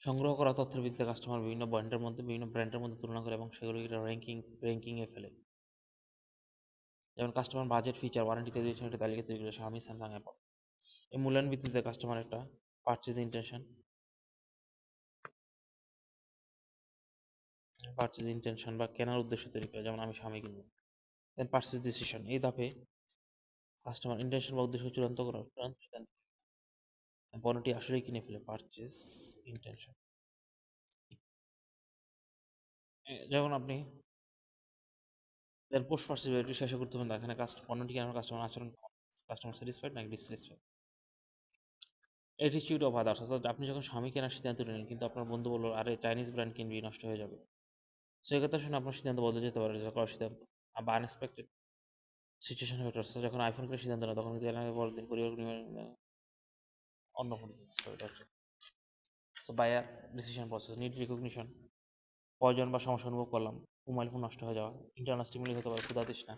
সংগ্রহ করা তথ্যের ভিত্তিতে কাস্টমার বিভিন্ন ব্র্যান্ডের মধ্যে তুলনা করে এবং সেগুলিকে র্যাঙ্কিংয়ে ফেলে। যেমন কাস্টমার বাজেট, ফিচার, ওয়ারেন্টি ইত্যাদি একটা তালিকা তৈরি করে Xiaomi, Samsung, Apple। এই মূল্যায়ন ভিত্তিতে কাস্টমার একটা পারচেজ ইন্টেনশন বা কেনার উদ্দেশ্য তৈরি করে, যেমন আমি Xiaomi কিনবো। দেন পারচেজ ডিসিশন, এই ধাপে কাস্টমার ইন্টেনশন বা উদ্দেশ্য চূড়ান্ত সিদ্ধান্ত পণ্যটি আসলেই কিনে ফেলে। পারচেজ ইন্টেনশন, যেমন আপনি দেন পোস্ট পারচেজ ভ্যালিডিটি শেষে গুরুত্বপূর্ণ, এখানে পণ্যটি কেনার কাস্টমার আচরণ, কাস্টমার স্যাটিসফাইড নাকি ডিসস্যাটিসফাইড। অ্যাটিটিউড অফ আদার্স অর্থাৎ আপনি যখন Xiaomi কেনার সিদ্ধান্ত নিলেন কিন্তু আপনার বন্ধু বললো আরে চাইনিজ ব্র্যান্ড কিনবি, নষ্ট হয়ে যাবে, সেই কথা শুনে আপনার সিদ্ধান্ত বদলে যেতে পারে, যেটা করার সিদ্ধান্ত। বা আনএক্সপেক্টেড সিচুয়েশন ফ্যাক্টরস, যখন আইফোন কেনার সিদ্ধান্ত নেয় তখন কিন্তু পরের দিন পরিবার অন্য phone. So buyer decision process, need recognition, প্রয়োজন বা সমস্যা অনুভব করলাম, মোবাইল ফোন নষ্ট হয়ে যাওয়া, ইন্টারনাল স্টিমুলি হতে পারে, ক্ষুধা তৃষ্ণা।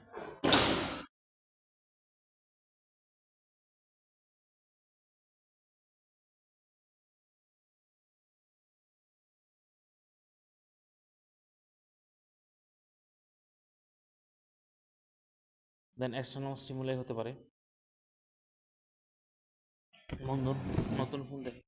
দেন এক্সটার্নাল স্টিমুলাই হতে পারে বন্ধুর নতুন ফোন দেখে।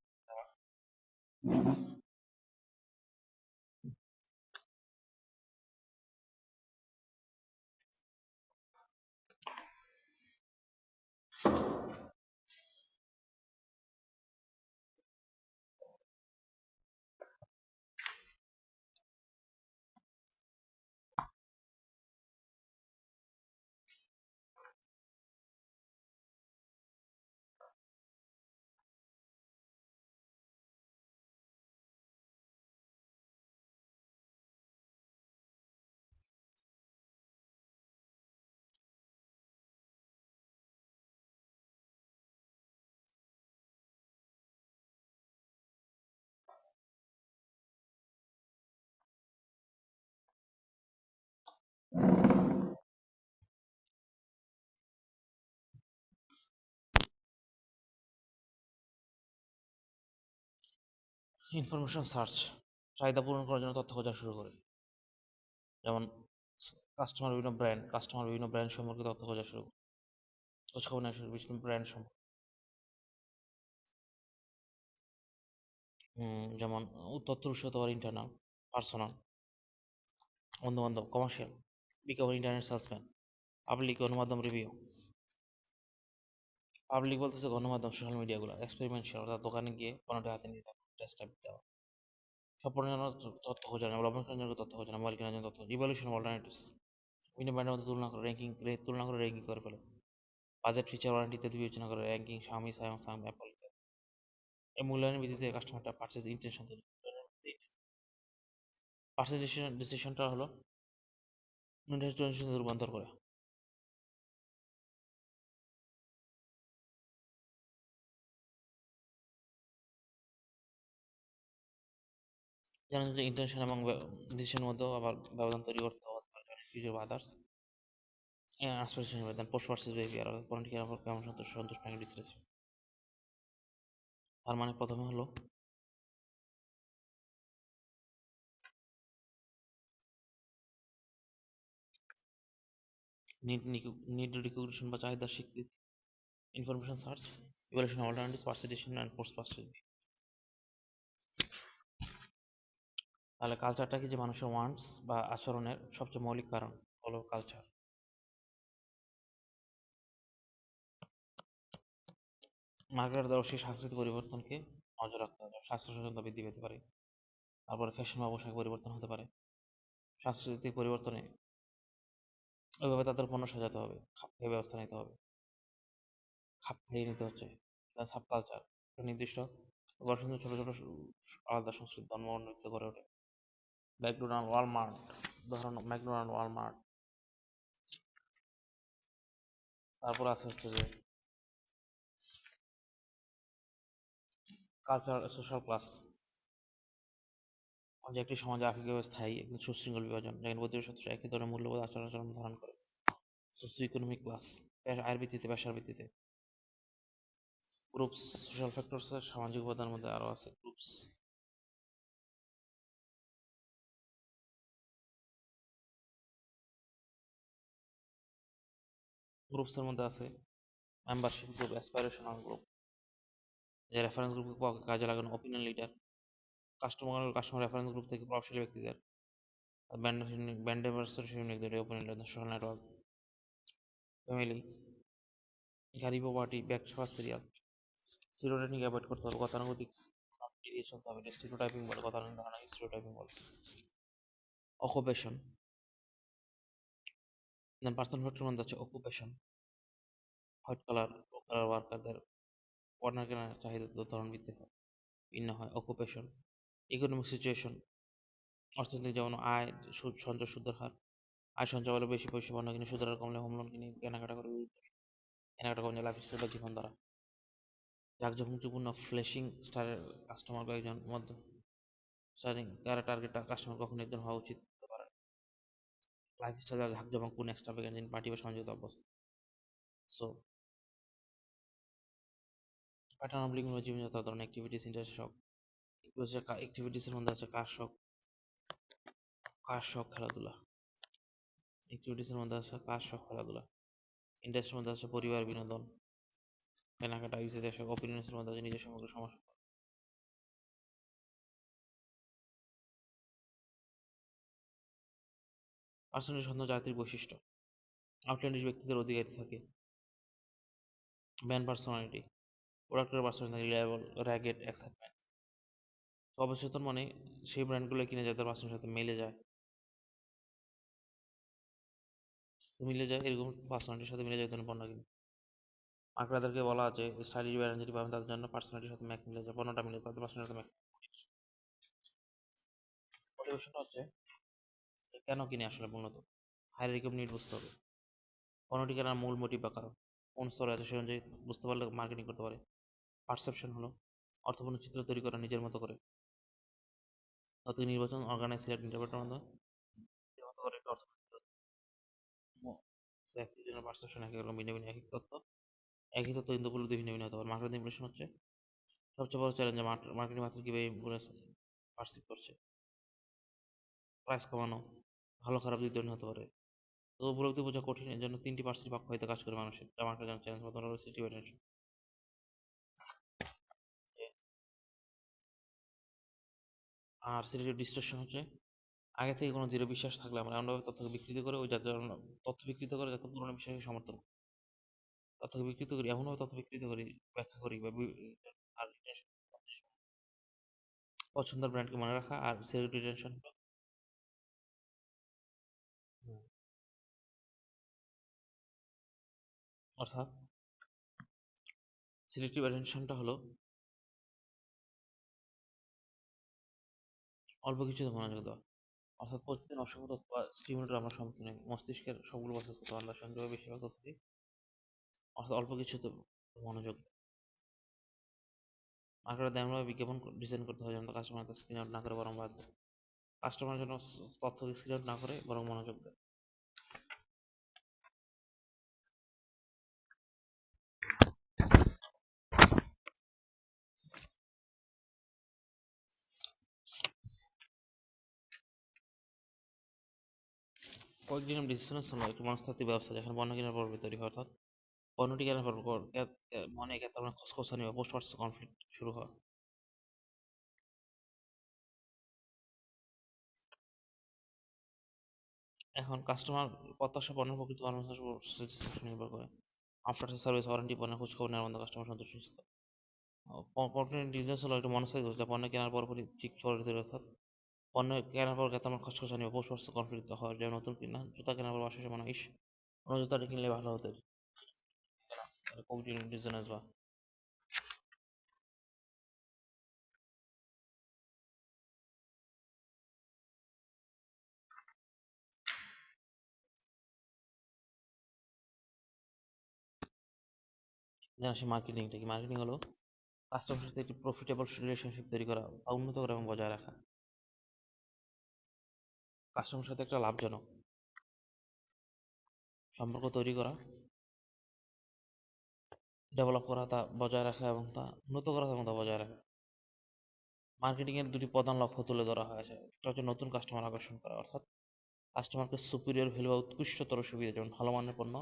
ইনফরমেশন সার্চ, চাহিদা পূরণ করার জন্য তথ্য খোঁজা শুরু করে। যেমন কাস্টমার বিভিন্ন ব্র্যান্ড সম্পর্কে তথ্য খোঁজা শুরু করে, খোঁজ খবর নেওয়া শুরু করে বিভিন্ন ব্র্যান্ড সম্পর্কে। যেমন তথ্য উৎস হতে পারে ইন্টারনাল, পার্সোনাল, বন্ধু বান্ধব, কমার্শিয়াল, বিজ্ঞাপন, ইন্টারনেট সেলসম্যান, পাবলিক, গণমাধ্যম, রিভিউ। পাবলিক বলতেছে গণমাধ্যম, সোশ্যাল মিডিয়াগুলো, এক্সপেরিমেন্টাল অর্থাৎ দোকানে গিয়ে পণ্যটি হাতে নিয়ে টেস্ট দেওয়া। সব পণ্যের জন্য তথ্য খোঁজা না, লবণ কেনার জন্য তথ্য খোঁজা না, মোবাইল কেনার জন্য তথ্য। ইভ্যালুয়েশন অফ অল্টারনেটিভস, বিভিন্ন ব্র্যান্ডের মধ্যে তুলনা করে র্যাঙ্কিং করে ফেলে। বাজেট, ফিচার, ওয়ারেন্টি ইত্যাদি বিবেচনা করে র্যাঙ্কিং Xiaomi, Samsung, Apple ইত্যাদি। এই মূল্যায়নের ভিত্তিতে কাস্টমারটা পারচেজ ইন্টেনশন তৈরি করে। পারচেজ ডিসিশনটা হলো নির্ধারিত রূপান্তর করে। জানেন যে ইন্টেনশন এবং ডিসিশনের মধ্যেও আবার ব্যবধান তৈরি করতে হবে আদার্স আনএক্সপেক্টেড দেন পোস্ট পারচেজ বিহেভিয়ার, পণ্যটি কেনার পর কেমন সন্তুষ্ট নাকি ডিসস্যাটিসফাইড। তার মানে প্রথমে হলো নিড রিকগনিশন বা চাহিদার স্বীকৃতি, information search, evaluation of alternatives, perception and post purchase. তাহলে কালচারটা কি, যে মানুষের ওয়ান্টস বা আচরণের সবচেয়ে মৌলিক কারণ হলো কালচার। মার্কেটের অবশ্যই সাংস্কৃতিক পরিবর্তনকে নজর রাখতে হবে, স্বাস্থ্য সচেতনতা বৃদ্ধি পেতে পারে, তারপরে ফ্যাশন বা পোশাক পরিবর্তন হতে পারে। সাংস্কৃতিক পরিবর্তনে ওইভাবে তাদের পণ্য সাজাতে হবে, খাপ খাইয়ে ব্যবস্থা নিতে হবে, খাপ খাইয়ে নিতে হচ্ছে। সাব কালচার, নির্দিষ্ট গঠনের ছোট ছোট আলাদা সংস্কৃতি ধর্ম নৃত্য করে ওঠে। ম্যাকডোনাল্ড, ওয়ালমার্ট, উদাহরণ ম্যাকডোনাল্ড, ওয়ালমার্ট, তারপর আছে হচ্ছে যে কালচারাল সোশ্যাল ক্লাস, যে একটি সমাজে আর্থিকভাবে স্থায়ী একটি সুশৃঙ্খল বিভাজন, যেখানে প্রতিটি সদস্য একই ধরনের মূল্যবোধ আচার আচরণ ধারণ করে। সোশিও ইকোনমিক ক্লাস, আয়ের ভিত্তিতে পেশার ভিত্তিতে। গ্রুপস, সোশ্যাল ফ্যাক্টরস, সামাজিক উপাদানের মধ্যে আরও আছে গ্রুপস। গ্রুপসের মধ্যে আছে মেম্বারশিপ গ্রুপ, অ্যাসপাইরেশনাল গ্রুপ, যে রেফারেন্স গ্রুপকে কাজে লাগানো, opinion leader, customer reference group থেকে প্রভাবশালী ব্যক্তিদের, brand ambassador, opinion leader, social network, family, গাড়ি, প্রপার্টি, ব্যবসা, সিরিয়াল। স্টিরিওটাইপিং অ্যাভয়েড করতে হবে, গতানুগতিক এড়িয়ে চলতে হবে। স্টিরিওটাইপিং বলে, গতানুগতিক ধারণা স্টিরিওটাইপিং বলে। অকুপেশন, দেন পার্সন ফ্যাক্টর মধ্যে আছে অকুপেশন, হোয়াইট কালার ওয়ার্কারদের পণ্য কেনার চাহিদা ধরন ভিত্তিতে ভিন্ন হয়। অকুপেশন, ইকোনমিক সিচুয়েশন, অর্থনৈতিক যেমন আয়, সঞ্চয়, সুদের হার। আয় সঞ্চয় বলে বেশি পয়সা পণ্য কিনে, সুদের হার কমলে হোম লোন কিনে কেনাকাটা করে, কেনাকাটা কমলে লাইফ স্টাইল বা জীবন দ্বারা। জাঁকজমকপূর্ণ ফ্লেশিং স্টারের কাস্টমার বা একজন মধ্য স্টারিং টার্গেট কাস্টমার কখনো একজন হওয়া উচিত হতে পারে। লাইফ স্টাইল ঝাঁকজমকপূর্ণ এক্সট্রাভ্যাগান্ট পার্টি বা সামাজিক অবস্থা। সো প্যাটার্ন অফ লিভিং বা জীবনযাত্রা ধরনের অ্যাক্টিভিটিস, ইন্টারেস্ট, শখ। অ্যাক্টিভিটিসের মধ্যে আছে কার শখ খেলাধুলা। অ্যাক্টিভিটিসের মধ্যে আছে কার শখ খেলাধুলা। ইন্টারেস্টের মধ্যে আছে পরিবার, বিনোদন, কেনাকাটা, ইত্যাদি। অপিনিয়ন্সের মধ্যে আছে নিজের সমগ্র সমস্যা। পার্সোনালিটি সন্দেহ জাতির বৈশিষ্ট্য, আউটল্যান্ডিশ ব্যক্তিদের অধিকারী থাকে। ব্যান্ড পার্সোনালিটি, প্রোডাক্টের পার্সোনালিটি থাকে, রিলায়েবল, র্যাগেড, এক্সাইটমেন্ট। অবচেতন মানে সেই ব্র্যান্ডগুলো কিনে যাদের পার্সোনালিটির সাথে মিলে যায় এরকম পার্সোনালিটির সাথে মিলে যায় ধরনের পণ্য কিনে। মার্কেটারদেরকে বলা আছে স্টাইলিশ ব্র্যান্ড যেটি পাবেন তাদের জন্য পার্সোনালিটির সাথে ম্যাচ মিলে যায়, পণ্যটা মিলে তাদের পার্সোনালিটির সাথে ম্যাচ। মোটিভেশনটা হচ্ছে কেন কিনে আসলে মূলত হায়ারার্কি অফ নিড বুঝতে হবে। পণ্যটি কেনার মূল মোটিভ বা কারণ কোন স্তরে আছে সে অনুযায়ী বুঝতে পারলে মার্কেটিং করতে পারে। পারসেপশন হলো অর্থপূর্ণ চিত্র তৈরি করা নিজের মতো করে। অত নির্বাচন অর্গানাইজ সিলেক্ট ইন্টারপ্রেটার মতো নিজের মতো করে একটা অর্থ একই জন্য পারসেপশন একই রকম ভিন্ন ভিন্ন একই তথ্য কিন্তু উপলব্ধি ভিন্ন ভিন্ন হতে পারে। মার্কেটিং ইমপ্রেশন হচ্ছে সবচেয়ে বড় চ্যালেঞ্জ, মার্কেটিং মাত্র কীভাবে পারসিভ করছে। প্রাইস কমানো, ভালো খারাপ দুই ধরনের হতে পারে। তো উপলব্ধি বোঝা কঠিন, এর জন্য 3টি পার্সেন্ট বাক্য হইতে কাজ করে মানুষের, যা মার্কেটের জন্য চ্যালেঞ্জ। প্রথম হলো সিটি অ্যাটেনশন, আর সিলেক্টিভ ডিস্টরশন হচ্ছে আগে থেকে কোনো দৃঢ় বিশ্বাস থাকলে আমরা এমনভাবে তথ্যকে বিকৃত করে ওই যাতে তথ্য বিকৃত করে যাতে পুরোনো বিশ্বাসকে সমর্থন করি। তথ্যকে বিকৃত করি এমনভাবে তথ্য বিকৃত করি, ব্যাখ্যা করি বা আর পছন্দের ব্র্যান্ডকে মনে রাখা। আর সিলেক্টিভ রিটেনশন অর্থাৎ সিলেক্টিভ অ্যাটেনশনটা হলো অল্প কিছুতে মনোযোগ দেওয়া, অর্থাৎ প্রতিদিন অসংখ্য তথ্য বা স্টিমুলেটর আমরা সম্মুখীন হই, মস্তিষ্কের সবগুলো প্রসেস করতে পারলে সংযোগে বেশিরভাগ তথ্য, অর্থাৎ অল্প কিছুতে মনোযোগ। মার্কেটার এমনভাবে বিজ্ঞাপন ডিজাইন করতে হয় যেন কাস্টমার স্ক্রিন আউট না করে বরং বাদ দেয়, কাস্টমারের জন্য তথ্যকে স্ক্রিন আউট না করে বরং মনোযোগ দেয়। কয়েকদিনের ডিসিশনের সময় একটি মনস্তাত্ত্বিক ব্যবস্থা যেখানে পণ্য কেনার পর্ব তৈরি হয়, অর্থাৎ পণ্যটি কেনার পর মনে ক্ষেত্রে খসখসানি বা পোস্ট পার্চেস কনফ্লিক্ট শুরু হয়। এখন কাস্টমার প্রত্যাশা পণ্যের প্রকৃত নির্ভর করে। আফটার সার্ভিস, ওয়ারেন্টি, পণ্যের খোঁজখবর নেওয়ার মধ্যে কাস্টমার সন্তুষ্ট। কমপ্লেন ডিজাইন হলো একটা মনস্তাত্ত্বিক যা পণ্য কেনার পরপরই ঠিক তৈরি, অর্থাৎ পণ্য কেনার পর ক্রেতার খসখসানি বা পোস্ট পার্চেস কনফ্লিক্ট হয়। যেমন নতুন কিনা জুতা কেনার পর বাসায় মনে ইস অন্য জুতাটা কিনলে ভালো হতো। কমপ্লেন ডিজাইন আসবা। দেন আসি মার্কেটিংটা কি। মার্কেটিং হলো কাস্টমারের সাথে একটি প্রফিটেবল রিলেশনশিপ তৈরি করা বা উন্নত করা এবং বজায় রাখা। কাস্টমারের সাথে একটা লাভজনক সম্পর্ক তৈরি করা, ডেভেলপ করা, তা বজায় রাখা এবং তা উন্নত করা এবং তা বজায় রাখা। মার্কেটিংয়ের দুটি প্রধান লক্ষ্য তুলে ধরা হয়েছে। একটা হচ্ছে নতুন কাস্টমার আকর্ষণ করা, অর্থাৎ কাস্টমারকে সুপিরিয়র ভ্যালু বা উৎকৃষ্টতর সুবিধা, যেমন ভালো মানের পণ্য,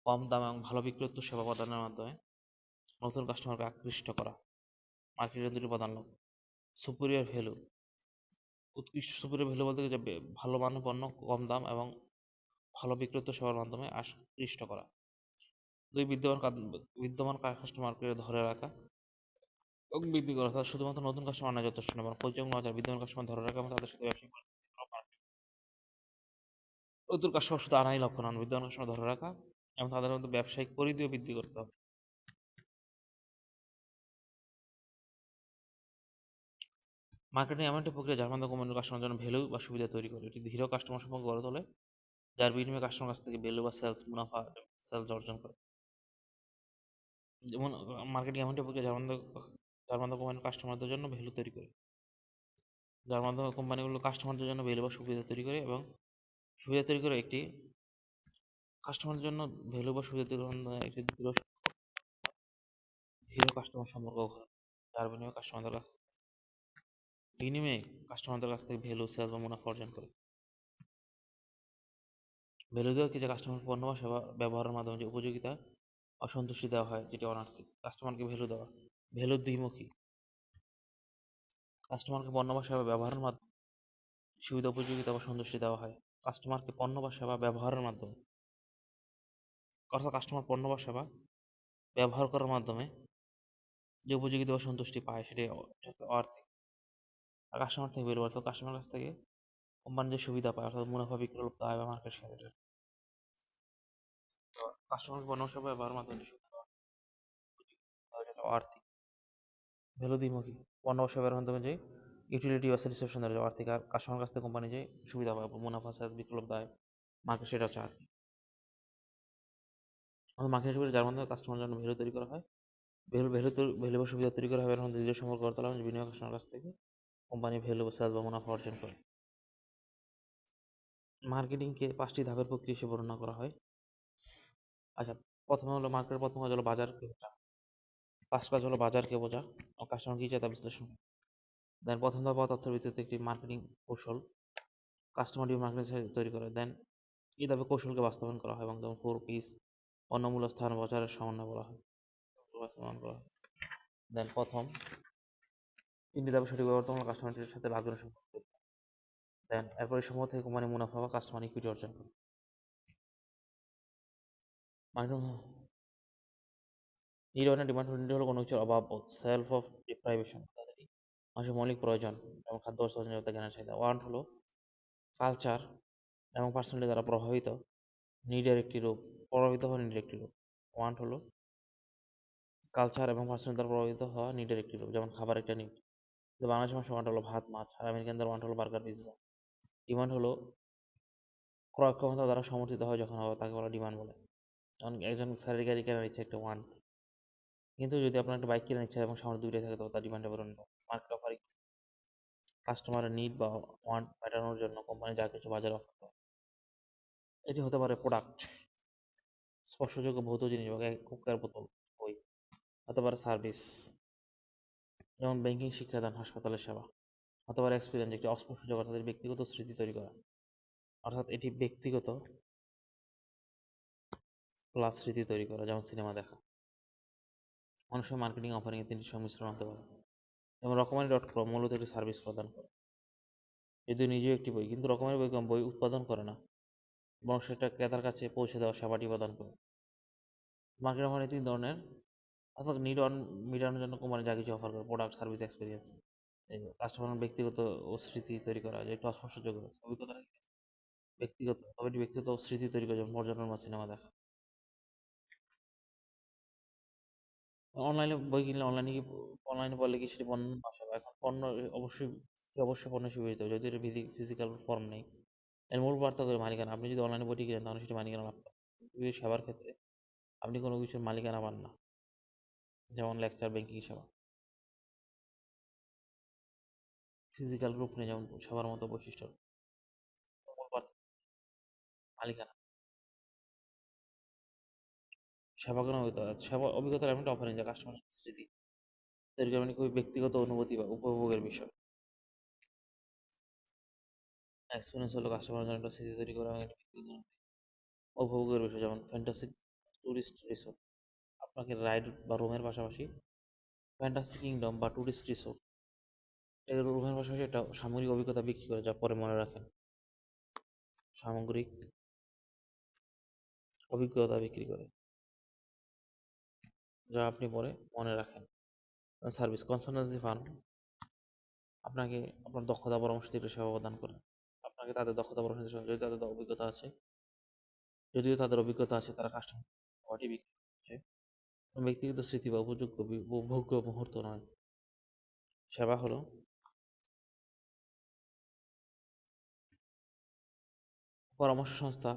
কম দাম এবং ভালো বিক্রয় সেবা প্রদানের মাধ্যমে নতুন কাস্টমারকে আকৃষ্ট করা। মার্কেটের দুটি প্রধান লক্ষ্য। সুপিরিয়র ভ্যালু, উৎকৃষ্ট সুপিরিয়র ভ্যালু বলতে যে ভালো মানের পণ্য, কম দাম এবং ভালো বিক্রয় সেবার মাধ্যমে আকৃষ্ট করা। দুই, বিদ্যমান কাস্টমারকে ধরে রাখা এবং বৃদ্ধি করা, অর্থাৎ শুধুমাত্র নতুন কাস্টমার না যথেষ্ট নয়, বরং পরিচালনা বাজার বিদ্যমান কাস্টমার ধরে রাখা এবং তাদের সাথে ব্যবসায়িক নতুন কাস্টমার শুধু আনাই লক্ষ্য নয়, বিদ্যমান কাস্টমার ধরে রাখা এবং তাদের মধ্যে ব্যবসায়িক পরিধিও বৃদ্ধি করতে হবে। মার্কেটিং এমন একটি প্রক্রিয়া যার মাধ্যমে কোম্পানির কাস্টমার জন্য ভ্যালু বা সুবিধা তৈরি করে। এটি দৃঢ় কাস্টমার সম্পর্ক গড়ে তোলে, যার বিনিময়ে কাস্টমার কাছ থেকে ভ্যালু বা মুনাফা অর্জন করে। যেমন মার্কেটিং এমন একটি প্রক্রিয়া যার মাধ্যমে কোম্পানির কাস্টমারদের জন্য ভ্যালু তৈরি করে, যার মাধ্যমে কোম্পানিগুলো কাস্টমারদের জন্য ভ্যালু বা সুবিধা তৈরি করে এবং সুবিধা তৈরি করে একটি কাস্টমারদের জন্য ভ্যালু বা সুবিধা তৈরি করার একটি দৃঢ় কাস্টমার সম্পর্ক, যার বিনিময়ে কাস্টমারদের কাছ থেকে ভ্যালু, সেলস বা মুনাফা অর্জন করে। ভ্যালু দেওয়া কি, যে কাস্টমার পণ্য বা সেবা ব্যবহারের মাধ্যমে যে উপযোগিতা অসন্তুষ্টি দেওয়া হয়, যেটি অনার্থিক। কাস্টমারকে ভ্যালু দেওয়া, ভ্যালু দ্বিমুখী। কাস্টমারকে পণ্য বা সেবা ব্যবহারের মাধ্যমে সুবিধা, উপযোগিতা বা সন্তুষ্টি দেওয়া হয়। কাস্টমারকে পণ্য বা সেবা ব্যবহারের মাধ্যমে, অর্থাৎ কাস্টমার পণ্য বা সেবা ব্যবহার করার মাধ্যমে যে উপযোগিতা বা সন্তুষ্টি পায়, সেটি আর্থিক। আর কাস্টমার থেকে ভ্যালু, অর্থাৎ কাস্টমার কাছ থেকে কোম্পানি যে সুবিধা পায়, অর্থাৎ মুনাফা, বিক্রয়, আয় বা মার্কেট শেয়ার। কাস্টমারকে পণ্য সেবা ব্যবহারের মাধ্যমে আর্থিক। ভ্যালু দ্বিমুখী, পণ্য বা সেবার মাধ্যমে যে ইউটিলিটি বা স্যাটিসফ্যাকশন দেওয়া আর্থিক। আর কাস্টমার কাছ থেকে কোম্পানি যে সুবিধা পায়, মুনাফা, সেলস, বিপ্লব দায়, মার্কেট, সেটা হচ্ছে আর্থিক। আমাদের মার্কেট হিসেবে যার মাধ্যমে কাস্টমার জন্য ভ্যালু তৈরি করা হয়, ভ্যালু বা সুবিধা তৈরি করা হয়, এর মধ্যে দৃঢ় সম্পর্ক গড়ে তোলা হয়, বিনিয়োগ কাস্টমার কাছ থেকে কোম্পানি ভ্যালু, সেলস বা মুনাফা অর্জন করে। মার্কেটিংকে 5টি ধাপের প্রক্রিয়া হিসেবে বর্ণনা করা হয়। আচ্ছা, প্রথমে হলো মার্কেটের প্রথম কাজ হলো বাজারকে বোঝা। ফার্স্ট কাজ হলো বাজারকে বোঝা ও কাস্টমার কি চায় তা বিশ্লেষণ। দেন প্রথম ধাপ তথ্যের ভিত্তিতে একটি মার্কেটিং কৌশল, কাস্টমার মার্কেটিং তৈরি করে। দেন এই ধাপে কৌশলকে বাস্তবায়ন করা হয় এবং যেমন 4 Ps, অন্যমূল্য, স্থান, বাজারের সমন্বয় বলা হয়, বাস্তবায়ন করা হয়। দেন প্রথম 3টি ধাপে সঠিক ব্যবহার হলো কাস্টমারটির সাথে লাভজনক সম্পর্ক। দেন এরপরে সমূহ থেকে কোম্পানি মুনাফা বা কাস্টমার ইকুইটি অর্জন করে। মার্কেটিং নিড অনেক ডিমান্ড, নিড হলো কোনো কিছুর অভাব, সেলফ অফ ডিপ্রাইভেশন, মানুষের মৌলিক প্রয়োজন এবং খাদ্য বস্ত্র, জ্ঞানের চাহিদা। ওয়ান্ট হলো কালচার এবং পার্সোনালিটি দ্বারা প্রভাবিত, নিডের একটি রূপ, প্রভাবিত হওয়া নিডের একটি রূপ। ওয়ান্ট হলো কালচার এবং পার্সোনালিটি দ্বারা প্রভাবিত হওয়া নিডের একটি রূপ, যেমন খাবার একটা নিড। বাংলাদেশ ভাষা ওয়ান্ট হলো ভাত, মাছ। আর আমেরিকানদের ওয়ান্ট হলো বার্গার, পিৎজা। ডিমান্ড হলো ক্রয় ক্ষমতা দ্বারা সমর্থিত হয় যখন হবে, তাকে বলা ডিমান্ড বলে। যেমন একজন ফেরারি গাড়ি কেনার ইচ্ছা, একটা ওয়ান্ট। কিন্তু যদি আপনার একটা বাইক কেনার ইচ্ছা এবং সামনে দুইটাই থাকে, তো তার ডিমান্ডে পরিণত। মার্কেট অফারিং, কাস্টমারের নিড বা ওয়ান্ট মেটানোর জন্য কোম্পানি যা কিছু বাজারে অফার করে। এটি হতে পারে প্রোডাক্ট, স্পর্শযোগ্য ভৌত জিনিস বা কোকের বোতল, বই। হতে পারে সার্ভিস, যেমন ব্যাংকিং, শিক্ষাদান, হাসপাতালের সেবা। হতে পারে এক্সপিরিয়েন্স, একটি অস্পর্শযোগ্য, তাদের ব্যক্তিগত স্মৃতি তৈরি করা, অর্থাৎ এটি ব্যক্তিগত প্লাস স্মৃতি তৈরি করা, যেমন সিনেমা দেখা। অনেক সময় মার্কেটিং অফারিং এর 3টি সংমিশ্রণ হতে পারে, যেমন রকমারি.com মূলত একটি সার্ভিস প্রদান করে, যদিও নিজেও একটি বই, কিন্তু রকমারি বই উৎপাদন করে না, বরং সেটা ক্রেতার কাছে পৌঁছে দেওয়া সেবাটি প্রদান করে। মার্কেট অফারিং 3 ধরনের, অর্থাৎ নিড অন মেটানোর জন্য কোম্পানি যা কিছু অফার করে, প্রোডাক্ট, সার্ভিস, এক্সপিরিয়েন্স। কাস্টমার ব্যক্তিগত ও স্মৃতি তৈরি করা, যে একটু অস্পর্শযোগ্য অভিজ্ঞতা, ব্যক্তিগত, তবে এটি ব্যক্তিগত ও স্মৃতি তৈরি করে, যেমন পর্যটন বা সিনেমা দেখা। অনলাইনে বই কিনলে অনলাইনে পড়লে কি সেটি পণ্য নষ্ট হবে? এখন পণ্য অবশ্যই পণ্য সুবিধা, যদি এটা ফিজিক্যাল ফর্ম নেই। এর মূল পার্থক্য মালিকানা। আপনি যদি অনলাইনে বইটি কিনেন, তাহলে সেটি মালিকানা লাভ করেন, কিন্তু সেবার ক্ষেত্রে আপনি কোনো কিছুর মালিকানা পান না। যেমন লেকচার, ব্যাংকিং সেবা। ফিজিক্যাল গ্রুপ নিয়ে যেমন সেবার মতো বৈশিষ্ট্য, মূল মালিকানা, সেবাগ্রহণ অভিজ্ঞতা, সেবা অভিজ্ঞতার এমন একটা অফারিং যা কাস্টমার স্মৃতি তৈরি করে, মানে খুবই ব্যক্তিগত অনুভূতি বা উপভোগের বিষয়। এক্সপিরিয়েন্স হলো কাস্টমার জন্য একটা স্মৃতি তৈরি করা, একটা ব্যক্তিগত উপভোগের বিষয়। যেমন ফ্যান্টাসিক ট্যুরিস্ট রিসোর্ট, আপনাকে রাইড বা রুমের পাশাপাশি ফ্যান্টাসি কিংডম বা ট্যুরিস্ট রিসোর্ট এর রুমের পাশাপাশি একটা সামগ্রিক অভিজ্ঞতা বিক্রি করে যা পরে মনে রাখেন। সামগ্রিক অভিজ্ঞতা বিক্রি করে যা আপনি পরে মনে রাখেন। সার্ভিস কনসালটেন্সি ফার্ম আপনাকে আপনার দক্ষতা পরামর্শ দিয়ে একটা সেবা প্রদান করে। আপনাকে তাদের দক্ষতা পরামর্শ দিতে হবে। যদি তাদের অভিজ্ঞতা আছে তারা কাস্টমার সেবাটি বিক্রি করছে, কোনো ব্যক্তিগত স্মৃতি বা উপভোগ্য মুহূর্ত নয়। সেবা হলো পরামর্শ সংস্থা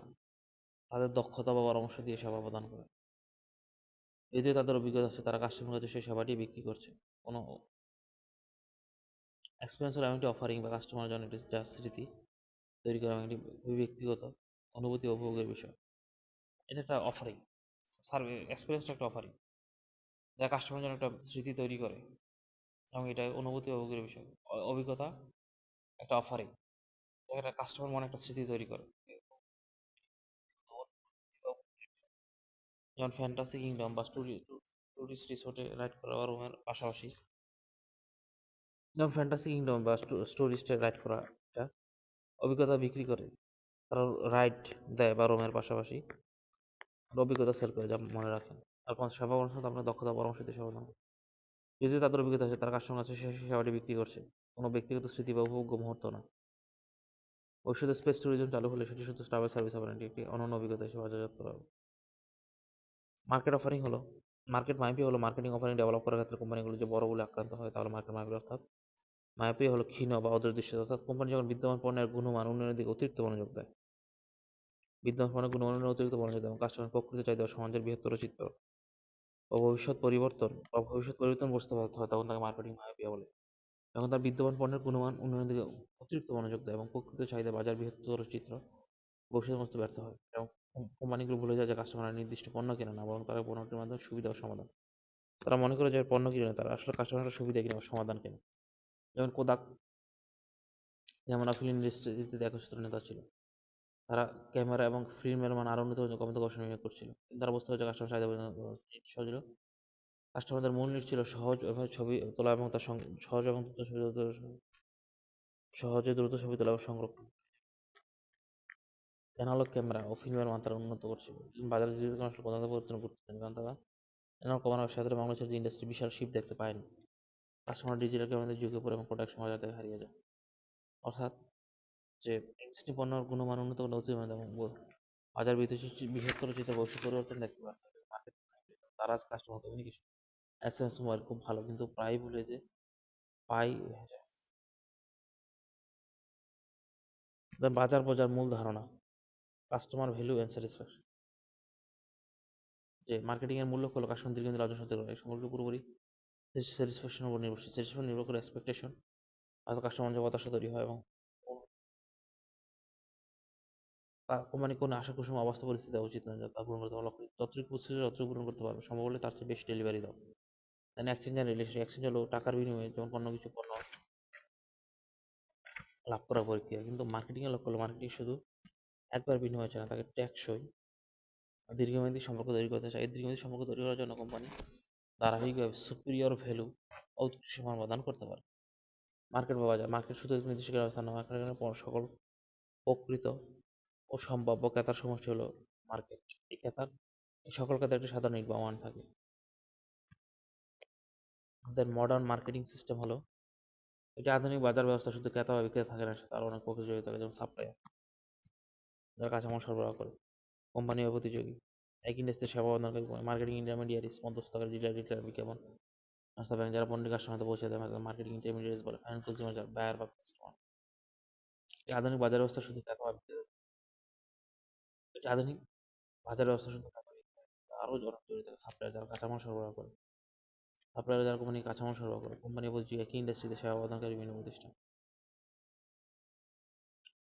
তাদের দক্ষতা বা পরামর্শ দিয়ে সেবা প্রদান করে। যদিও তাদের অভিজ্ঞতা আছে তারা কাস্টমারের কাছে সেই সেবাটি বিক্রি করছে। কোনো এক্সপিরিয়েন্স হলো এমন একটি অফারিং বা কাস্টমারের জন্য একটি যা স্মৃতি তৈরি করা এবং একটি ব্যক্তিগত অনুভূতি ও উপভোগের বিষয়। এটা একটা অফারিং, সার্ভিস এক্সপিরিয়েন্সটা একটা অফারিং যা কাস্টমারের জন্য একটা স্মৃতি তৈরি করে এবং এটা অনুভূতি ও উপভোগের বিষয়। অভিজ্ঞতা একটা অফারিং একটা কাস্টমার মনে একটা স্মৃতি তৈরি করে। যেমন ফ্যান্টাসি কিংডম বা টুরিস্ট রিসোর্টে রাইড করা বা রুমের পাশাপাশি, যেমন ফ্যান্টাসি কিংডম বা টুরিস্টে রাইড করা এটা অভিজ্ঞতা বিক্রি করে। তারা রাইড দেয় বা রুমের পাশাপাশি অভিজ্ঞতা সেল করে যা মনে রাখেন। আর কোন সেবা অনুষ্ঠান আপনার দক্ষতা পরামর্শ দিয়ে সমাধান করে। যদিও তাদের অভিজ্ঞতা আছে তারা কাস্টমার কাছে সেই সেবাটি বিক্রি করছে, কোনো ব্যক্তিগত স্মৃতি বা উপভোগ্য মুহূর্ত না। ভবিষ্যতে স্পেস ট্যুরিজম চালু হলে সেটি শুধু ট্রাভেল সার্ভিস হবে না, এটি একটি অনন্য অভিজ্ঞতা হিসেবে বাজারজাত করা হবে। মার্কেট অফারিং হলো মার্কেট হলো মার্কেটিং অফারিং ডেভেলপ করার ক্ষেত্রে কোম্পানিগুলো যে বড় বলে আক্রান্ত হয় তাহলে মার্কেট মাইপি, অর্থাৎ মাইপি হলো ক্ষীণ বা অদৃশ্য, অর্থাৎ কোম্পানি যখন বিদ্যমান পণ্যের গুণমান উন্নয়নের দিকে অতিরিক্ত মনোযোগ দেয়, বিদ্যমান পণ্যের গুণমানের অতিরিক্ত মনোযোগ দেয় এবং কাস্টমার প্রকৃত চাহিদা ও সমাজের বৃহত্তর চিত্র ও ভবিষ্যৎ পরিবর্তন বুঝতে ব্যর্থ হয় তখন তাকে মার্কেটিং মাইপিয়া বলে। যখন তার বিদ্যমান পণ্যের গুণমান উন্নয়নের দিকে অতিরিক্ত মনোযোগ দেয় এবং প্রকৃত চাহিদা বাজার বৃহত্তর চিত্র ভবিষ্যৎ বুঝতে ব্যর্থ হয় এবং কোম্পানিগুলো ভুলে যায় যে কাস্টমার নির্দিষ্ট পণ্য কেনে না, বরং তারা পণ্যটির মাধ্যমে সুবিধা ও সমাধান। তারা মনে করে যে পণ্য কিনে না, তারা আসলে কাস্টমারের সুবিধা কিনে বা সমাধান কেনে। যেমন কোদাক, যেমন ফিল্ম ইন্ডাস্ট্রিতে একচ্ছত্র নেতা ছিল। তারা ক্যামেরা এবং ফিল্মের মান আরও উন্নত কমিতে গবেষণা বিনিয়োগ করছিল। কিন্তু তারা বুঝতে পারছে কাস্টমার চাহিদা সহজ ছিল। কাস্টমারদের মূল নিট ছিল সহজ এভাবে ছবি তোলা এবং তার সহজ এবং দ্রুত ছবি সহজে দ্রুত ছবি তোলা এবং সংরক্ষণ। অ্যানালগ ক্যামেরা ও ফিল্মের মান তারা উন্নত করছিল। বাজারে ডিজিটাল আসলে প্রধানত পরিবর্তন করতেন কারণ তারা অ্যানালগ ক্যামেরার সাথে বাংলাদেশের যে ইন্ডাস্ট্রি বিশাল শিফট দেখতে পায়নি। কাস্টমার ডিজিটাল ক্যামেরাদের যুগে পড়ে এবং প্রোডাকশন বাজার থেকে হারিয়ে যায়। অর্থাৎ যে এক্সটি পণ্যের গুণমান উন্নত করলে অতিরিক্ত এবং বাজার বৃহত্তর চিত্র ভবিষ্যৎ পরিবর্তন দেখতে পারে। তারা কাস্টমার কমিউনিকেশন এসএমএস মোবাইল খুব ভালো কিন্তু প্রায় ভুলে যে পাই হয়ে যায়। বাজার মূল ধারণা কাস্টমার ভ্যালু অ্যান্ড স্যাটিসফ্যাকশন, যে মার্কেটিং এর মূল্য হলো কাস্টমার দীর্ঘদিন অর্জন করতে পারে সম্পর্কে পুরোপুরি স্যাটিসফ্যাকশনের উপর নির্ভরশীল। স্যাটিসফ্যাকশন নির্ভর করে এক্সপেকটেশন, অর্থাৎ কাস্টমার যে হতাশা তৈরি হয় এবং কোম্পানি কোনো আশা কুসুম অবস্থা পরিস্থিতি দেওয়া উচিত নয় তা পূরণ করতে পারবে। যতটুকু প্রস্তুতি যতটুকু পূরণ করতে পারবে, সম্ভব হলে তার চেয়ে বেশি ডেলিভারি দাও। দেন এক্সচেঞ্জ অ্যান্ড রিলেশন, এক্সচেঞ্জ হলো টাকার বিনিময়ে যেমন পণ্য লাভ করার প্রক্রিয়া, কিন্তু মার্কেটিংয়ের লক্ষ্য হলো মার্কেটিং শুধু একবার বিনিময় চায় না, তাকে টেকসই দীর্ঘমেয়াদী সম্পর্ক তৈরি করতে চায়। এই দীর্ঘমেয়াদী সম্পর্ক তৈরি করার জন্য কোম্পানি ধারাবাহিকভাবে সুপিরিয়র ভ্যালু ও উৎকৃষ্ট মান প্রদান করতে পারে। মার্কেট বা বাজার, মার্কেট শুধু একটি নির্দিষ্ট অবস্থান না, মার্কেটের সকল প্রকৃত ও সম্ভাব্য ক্রেতার সমষ্টি হলো মার্কেট। এই সকল ক্রেতার একটি সাধারণ নিট বা মান থাকে। দেন মডার্ন মার্কেটিং সিস্টেম হলো এটি আধুনিক বাজার ব্যবস্থা, শুধু ক্রেতা বা বিক্রেতা থাকে না, তার অনেক পক্ষে জড়িত থাকে, যেমন সাপ্লায়ার যারা কাঁচামাল সরবরাহ করে, কোম্পানি বা প্রতিযোগী, এক ইন্ডাস্ট্রি সেবা প্রদানকারী, মার্কেটিং ইন্টারমিডিয়ারিস মধ্যস্থকারী, ডিলার বিজ্ঞাপন সংস্থা, ব্যাংক যারা পণ্যের কাস্টমার হাতে পৌঁছে দেয় মার্কেটিং ইন্টারমিডিয়ারিস বলে, ফাইনাল কনজিউমার যারা বায়ার বা কাস্টমার। এই আধুনিক বাজার ব্যবস্থা শুধু ক্রেতা বা বিক্রেতা, এটি আধুনিক বাজার ব্যবস্থা শুধু ক্রেতা বা বিক্রেতা আরও জড়িত থাকে সাপ্লায়ার যারা কাঁচামাল সরবরাহ করে। সাপ্লায়ার যারা কোম্পানি কাঁচামাল সরবরাহ করে। কোম্পানি প্রতিটি একই ইন্ডাস্ট্রিতে সেবা প্রদানকারী বিভিন্ন প্রতিষ্ঠান।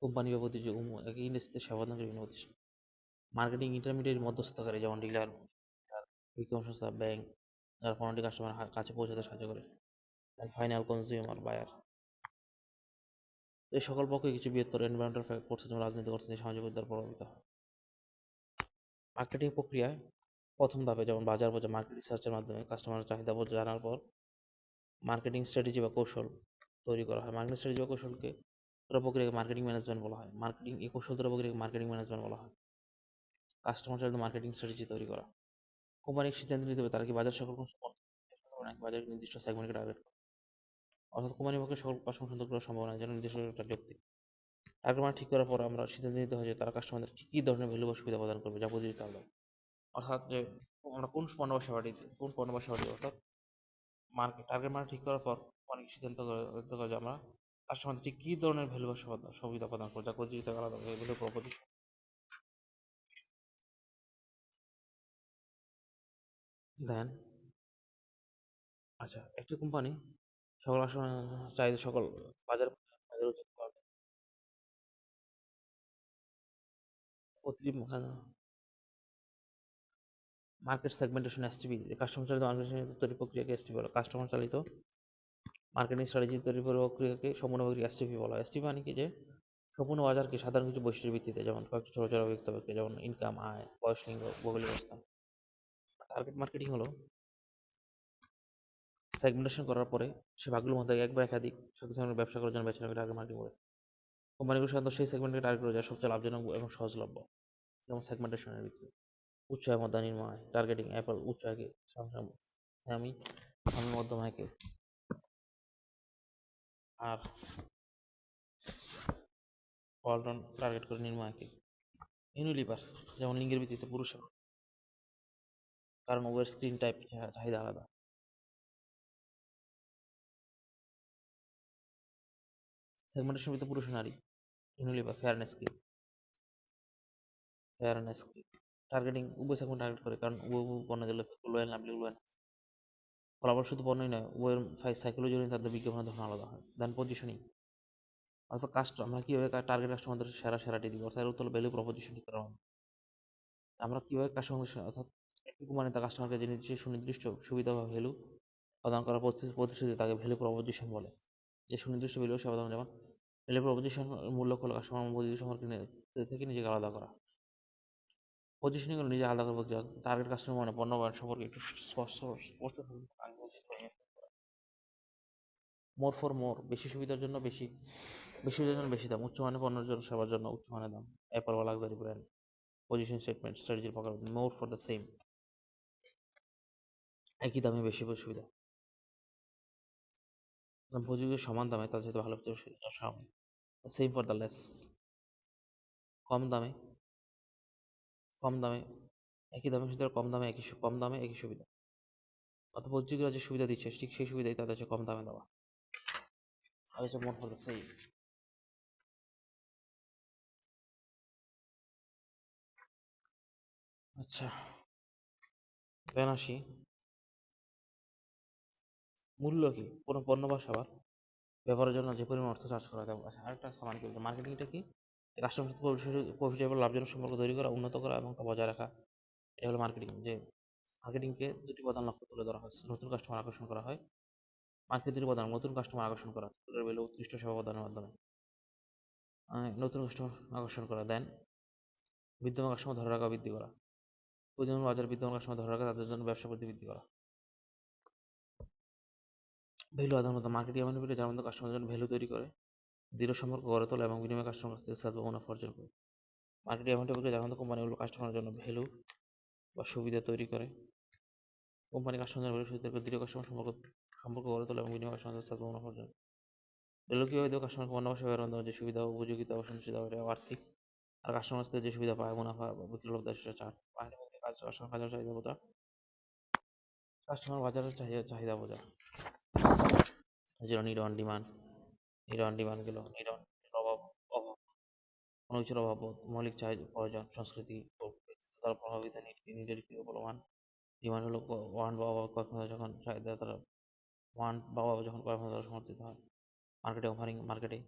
কোম্পানি বা প্রতিটি একই ইন্ডাস্ট্রিতে সেবা প্রদানকারী বিভিন্ন প্রতিষ্ঠান। মার্কেটিং ইন্টারমিডিয়েট মধ্যস্থতাকারী যেমন ডিলার, বিক্রয় সংস্থা, ব্যাংক, যারা পণ্যটি কাস্টমার কাছে পৌঁছাতে সাহায্য করে। ফাইনাল কনজিউমার বায়ার, এই সকল পক্ষে কিছু বৃহত্তর এনভায়রনমেন্টাল ফোর্সেস যেমন রাজনৈতিক, অর্থনৈতিক, সামাজিক দ্বারা প্রভাবিত হয়। মার্কেটিং প্রক্রিয়ায় প্রথম ধাপে যেমন বাজার বোঝা, মার্কেট রিসার্চের মাধ্যমে কাস্টমারের চাহিদা জানার পর মার্কেটিং স্ট্র্যাটেজি বা কৌশল তৈরি করা হয়। মার্কেটিং স্ট্র্যাটেজি বা কৌশলকে প্রক্রিয়াকে মার্কেটিং ম্যানেজমেন্ট বলা হয়। মার্কেটিং এই কৌশল প্রক্রিয়াকে মার্কেটিং ম্যানেজমেন্ট বলা হয়। কাস্টমার চাহিদা মার্কেটিং স্ট্র্যাটেজি তৈরি করা। কোম্পানির সিদ্ধান্ত নিতে হবে তারা কি বাজার সকল নাকি বাজারের নির্দিষ্ট সেগমেন্টকে টার্গেট করে। অর্থাৎ কোম্পানির পক্ষে সকল কাস্টমার সন্তুষ্ট করার সম্ভাবনা যেন নির্দিষ্ট একটা যৌক্তিক। টার্গেট মার্কেট ঠিক করার পর আমরা সিদ্ধান্ত নিতে হয় যে তারা কাস্টমারদের কী ধরনের ভ্যালু বা সুবিধা প্রদান করবে যা প্রতিযোগিতা আলাদা। অর্থাৎ যে আমরা কোন পণ্য বা সেবাটি অর্থাৎ টার্গেট মার্কেট ঠিক করার পর অনেক সিদ্ধান্ত করে যে আমরা কাস্টমারদের ঠিক কী ধরনের ভ্যালু বা সুবিধা প্রদান করবো যা প্রতিযোগিতা আলাদা এগুলো প্রপোজিশন। দেন আচ্ছা, একটি কোম্পানি সকল চাহিদা সকল বাজার বাজার উচিত প্রতিটি মার্কেট সেগমেন্টেশন এসটিপি, কাস্টমার চালিত মার্কেটিং তৈরি প্রক্রিয়াকে এসটিপি বলে। কাস্টমার চালিত মার্কেটিং স্ট্র্যাটেজি তৈরি প্রক্রিয়াকে সম্পূর্ণ প্রক্রিয়া এসটিপি বলা হয়। এসটিপি মানে কি যে সম্পূর্ণ বাজারকে সাধারণ কিছু বৈশিষ্ট্যের ভিত্তিতে যেমন কয়েকটি ছোট ছোট ব্যক্তি যেমন ইনকাম, আয়, বয়স, লিঙ্গ, ভৌগোলিক অবস্থান। টার্গেট মার্কেটিং হলো সেগমেন্টেশন করার পরে সে ভাগগুলোর মধ্যে এক বা একাধিক সেগমেন্টে ব্যবসা করার জন্য বেছে নেবে টার্গেট মার্কেটিং করে। কোম্পানিগুলো সাধারণত সেই সেগমেন্টকে টার্গেট করে যা সবচেয়ে লাভজনক এবং সহজলভ্য। যেমন সেগমেন্টেশনের ভিত্তি উচ্চ আয় মধ্যম নিম্ন আয় টার্গেটিং, অ্যাপল উচ্চ আয়কে, স্যামসাং আমি মধ্যম আয়কে, আর ওয়ালটন টার্গেট করে নিম্ন আয়কে। ইউনিলিভার যেমন লিঙ্গের ভিত্তিতে পুরুষ এবং, কারণ উভয়ের স্ক্রিন টাইপ চাহিদা আলাদা। সেগমেন্টেশন ভিত্তিতে পুরুষ ও নারী। ইউনিলিভার ফেয়ারনেস কি টার্গেটিং উভয় সেগমেন্ট টার্গেট করে কারণ উভয় পণ্য দিলে লোয়েল না লোয়েল। ফলাফল শুধু পণ্যই নয়, উভয়ের সাইকোলজি তাদের বিজ্ঞাপনের ধরন আলাদা হয়। দেন পজিশনিং অর্থাৎ আমরা কীভাবে টার্গেট কাস্টমারদের সেরাটি দিব অর্থাৎ উত্তর ভ্যালু প্রপোজিশন ঠিক করা হয়। আমরা কীভাবে কাস্টমার অর্থাৎ একটি কোম্পানি তার কাস্টমারকে যে সুনির্দিষ্ট সুবিধা বা ভ্যালু প্রদান করার প্রতিশ্রুতি তাকে ভ্যালু প্রপোজিশন বলে। যে সুনির্দিষ্ট ভ্যালু সেবা দাম যেমন ভ্যালু প্রপোজিশন মূল্য হলো কাস্টমার প্রতিযোগী সম্পর্কে থেকে নিজেকে আলাদা করা। পজিশনিং হলো নিজে আলাদা করে বলতে টার্গেট কাস্টমার মানে পণ্য সম্পর্কে একটু স্পষ্ট মোর ফর মোর বেশি সুবিধার জন্য বেশি দাম, উচ্চমানের পণ্যের জন্য সেবার জন্য উচ্চমানের দাম। অ্যাপল বা লাক্সারি ব্র্যান্ড পজিশন স্টেটমেন্ট স্ট্র্যাটেজির প্রকার মোর ফর দ্য সেম, একই দামে বেশি সুবিধা। প্রতিযোগীর সমান দামে তার সাথে ভালো সেম ফর দ্য লেস, কম দামে একই দামে সুবিধা, কম দামে একই সুবিধা। অর্থাৎ প্রতিযোগীরা যে সুবিধা দিচ্ছে ঠিক সেই সুবিধাই তাদের কম দামে দেওয়া। আর হচ্ছে মোর ফর দ্য সেম। আচ্ছা, দেন আসি মূল্য কি কোনো পণ্য বা সেবার ব্যবহারের জন্য যে পরিমাণ অর্থ চার্জ করা হয়। আচ্ছা, আরেকটা সমান কি মার্কেটিংটা কি কাস্টমার সাথে প্রফিটেবল লাভজনক সম্পর্ক তৈরি করা, উন্নত করা এবং তা বজায় রাখা। এটা হলো মার্কেটিং। যে মার্কেটিংকে দুটি প্রধান লক্ষ্য তুলে ধরা হয়। নতুন কাস্টমার আকর্ষণ করা হয়। মার্কেট দুটি প্রধান নতুন কাস্টমার আকর্ষণ করা বেলে উৎকৃষ্ট সেবা প্রদানের মাধ্যমে নতুন কাস্টমার আকর্ষণ করা। দেন বিদ্যমান কাস্টমার ধরে রাখা বৃদ্ধি করা। প্রয়োজনীয় বাজার বিদ্যমান কাস্টমার ধরে রাখা তাদের জন্য ব্যবসা বৃদ্ধি করা। ভ্যালু আদান প্রদান মার্কেটিং এমন বিক্রি যার মধ্যে কাস্টমারের জন্য ভ্যালু তৈরি করে, দৃঢ় সম্পর্ক গড়ে তোলে এবং বিনিময় কাস্টমার কাছ থেকে সেলস বা মুনাফা অর্জন করে। মার্কেটিং এমন বিক্রি যার মধ্যে কোম্পানিগুলো কাস্টমারের জন্য ভ্যালু বা সুবিধা তৈরি করে, কোম্পানি কাস্টমার ভ্যালু সুবিধা দৃঢ় কাস্টমার সম্পর্ক গড়ে তোলে এবং বিনিময় কাস্টমার সেলস বা মুনাফা অর্জন। ভ্যালু কীভাবে দেবো কাস্টমার পণ্য বা সেবার যে সুবিধা উপযোগিতা বা সন্তুষ্টিতা এটা আর্থিক, আর কাস্টমার থেকে যে সুবিধা পায় মুনাফা বা বিক্রি লাভ দেয় সেটা চার। মার্কেটিং কাস্টমার চাহিদা বোঝা, কাস্টমার বাজারের চাহিদা বোঝা। যেটা নিড অন ডিমান্ড গেল অভাব অভাব কোনো কিছুর অভাব মৌলিক চাহিদা প্রয়োজন সংস্কৃতি ও দ্বারা প্রভাবিত নিডের প্রমাণ ডিমান্ড হলো ওয়ান বা কয়েক যখন চাহিদা তারা ওয়ান বা যখন কয়েক দ্বারা সমর্থিত হয়। মার্কেটে অফারিং মার্কেটে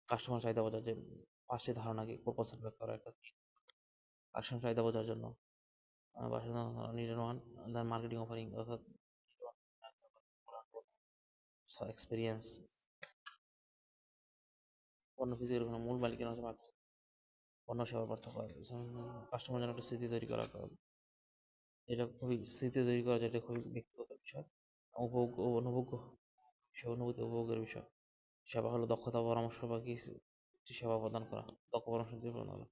কাস্টমার চাহিদা বোঝার যে পাঁচটি ধারণাকে প্রপোজাল ব্যাখ্যা করা একটা কাস্টমার চাহিদা বোঝার জন্য নিডন ওয়ান দেন মার্কেটিং অফারিং অর্থাৎ এক্সপিরিয়েন্স পণ্য ফিজিক্যাল কোনো মূল মালিকের মাঝে পার্থক্য পণ্য সেবার পার্থক্য কাস্টমার যেন একটা স্মৃতি তৈরি করা এটা খুবই স্মৃতি তৈরি করা যেটা খুবই ব্যক্তিগত বিষয় উপভোগ ও অনুভোগ্য বিষয় অনুভূতি উপভোগের বিষয় সেবা হলো দক্ষতা পরামর্শ বা কিছু সেবা প্রদান করা দক্ষ পরামর্শ দিয়ে প্রদান করা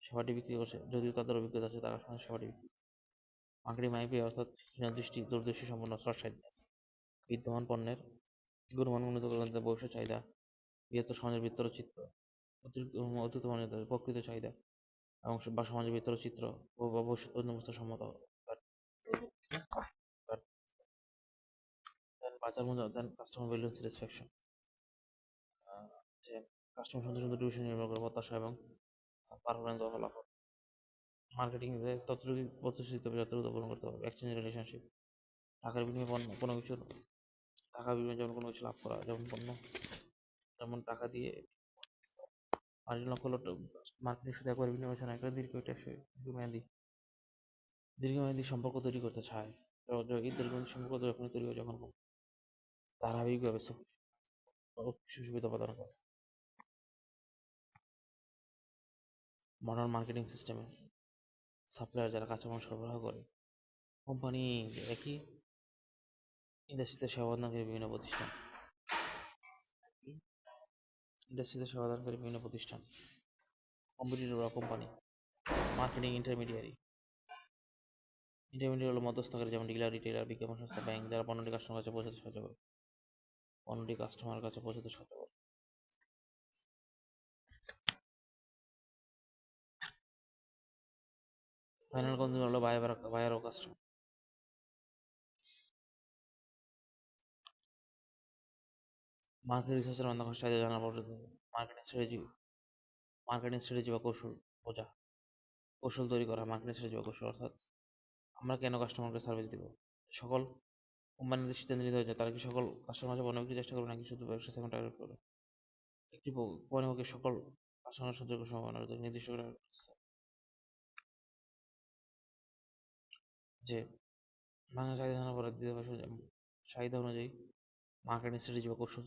সেবাটি বিক্রি করছে যদিও তাদের অভিজ্ঞতা আছে তারা সঙ্গে সেবাটি বিক্রি মার্কেটিং মাইপি অর্থাৎ দূরদৃষ্টি সম্পন্ন শর্ট সাইটনেস বিদ্যমান পণ্যের গুণমান উন্নত করতে ভবিষ্যৎ চাহিদা বৃহত্তর সমাজের ভিতর চিত্র অতীত মানের প্রকৃত চাহিদা এবং বা সমাজের ভিতর চিত্র ও ভবিষ্যৎ অন্যবস্থা সম্মত বাজার মূল্য দেন কাস্টমার ভ্যালু স্যাটিসফ্যাকশন যে কাস্টমার সন্তুষ্ট বিষয় নির্ভর করে প্রত্যাশা এবং পারফরমেন্স বা ফলাফল মার্কেটিং ততটুকু প্রতিষ্ঠিত যতটুকু পূরণ করতে হবে এক্সচেঞ্জ রিলেশনশিপ টাকার বিনিময়ে কোনো কিছুর টাকা বিনিময়ে যেমন কোনো কিছু লাভ করা যেমন পণ্য যেমন টাকা দিয়ে মার্জিন লক্ষ্য হলো মার্কেটিং শুধু একবার বিনিময় ছাড়া একটা দীর্ঘমেয়াদী সম্পর্ক তৈরি করতে চায় এই দীর্ঘমেয়াদী সম্পর্ক যখন তৈরি হয় যখন ধারাবাহিকভাবে সুবিধা প্রদান করে মডার্ন মার্কেটিং সিস্টেমে সাপ্লায়ার যারা কাঁচামাল সরবরাহ করে কোম্পানি একই ইন্ডাস্ট্রিতে সেবা প্রদানকারী বিভিন্ন প্রতিষ্ঠান কম্পিটিটর বা কোম্পানি মার্কেটিং ইন্টারমিডিয়েট হলো মধ্যস্থকারী যেমন ডিলার রিটেলার বিজ্ঞাপন সংস্থা ব্যাংক যারা পণ্যটি কাস্টমার কাছে পৌঁছাতে সাহায্য করে ফাইনাল কনজিউমার হলো বায়ার ও কাস্টমার মার্কেট রিসার্চের মাধ্যমে চাহিদা জানার পর্যন্ত মার্কেটিং স্ট্র্যাটেজি বা কৌশল তৈরি করা মার্কেটিং স্ট্র্যাটেজি বা কৌশল অর্থাৎ আমরা কেন কাস্টমারকে সার্ভিস দিব সকল কোম্পানিদের সিদ্ধান্ত নিতে হয়েছে তারা কি সকল কাস্টমার কাছে পণ্য বিক্রির চেষ্টা করবে নাকি শুধু ব্যবসা সেগমেন্ট টার্গেট করবে একটি কোম্পানি সকল কাস্টমার সুযোগ সম্ভাবনা নির্দিষ্ট করে যে বাংলা চাহিদা জানার পরে দিতে পারবে চাহিদা অনুযায়ী মার্কেটিং স্ট্র্যাটেজি বা কৌশল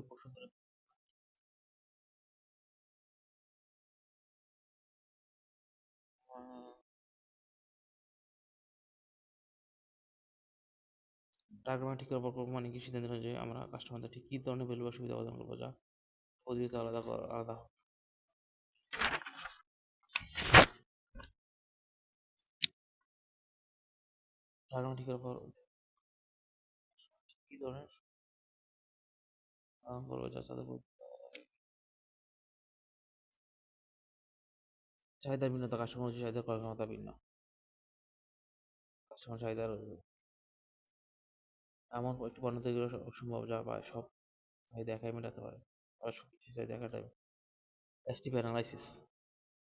কৌশল টার্গেট ঠিক করার পর কোম্পানি কি সিদ্ধান্ত নেয় যে আমরা কাস্টমারদের ঠিক কী ধরনের ভ্যালু বা সুবিধা প্রদান করবো যা অধিকৃত আলাদা আলাদা টার্গেট ঠিক করার পর কী ধরনের করবো যা তাদের চাহিদার ভিন্নতা কাস্টমার চাহিদা করার ক্ষমতা ভিন্ন কাস্টমার চাহিদার এমন একটি পণ্য তৈরি করা অসম্ভব যা বা সব চাহিদা একাই মেটাতে পারে আর সব কিছু চাহিদা একা টাইম এসটিপি অ্যানালাইসিস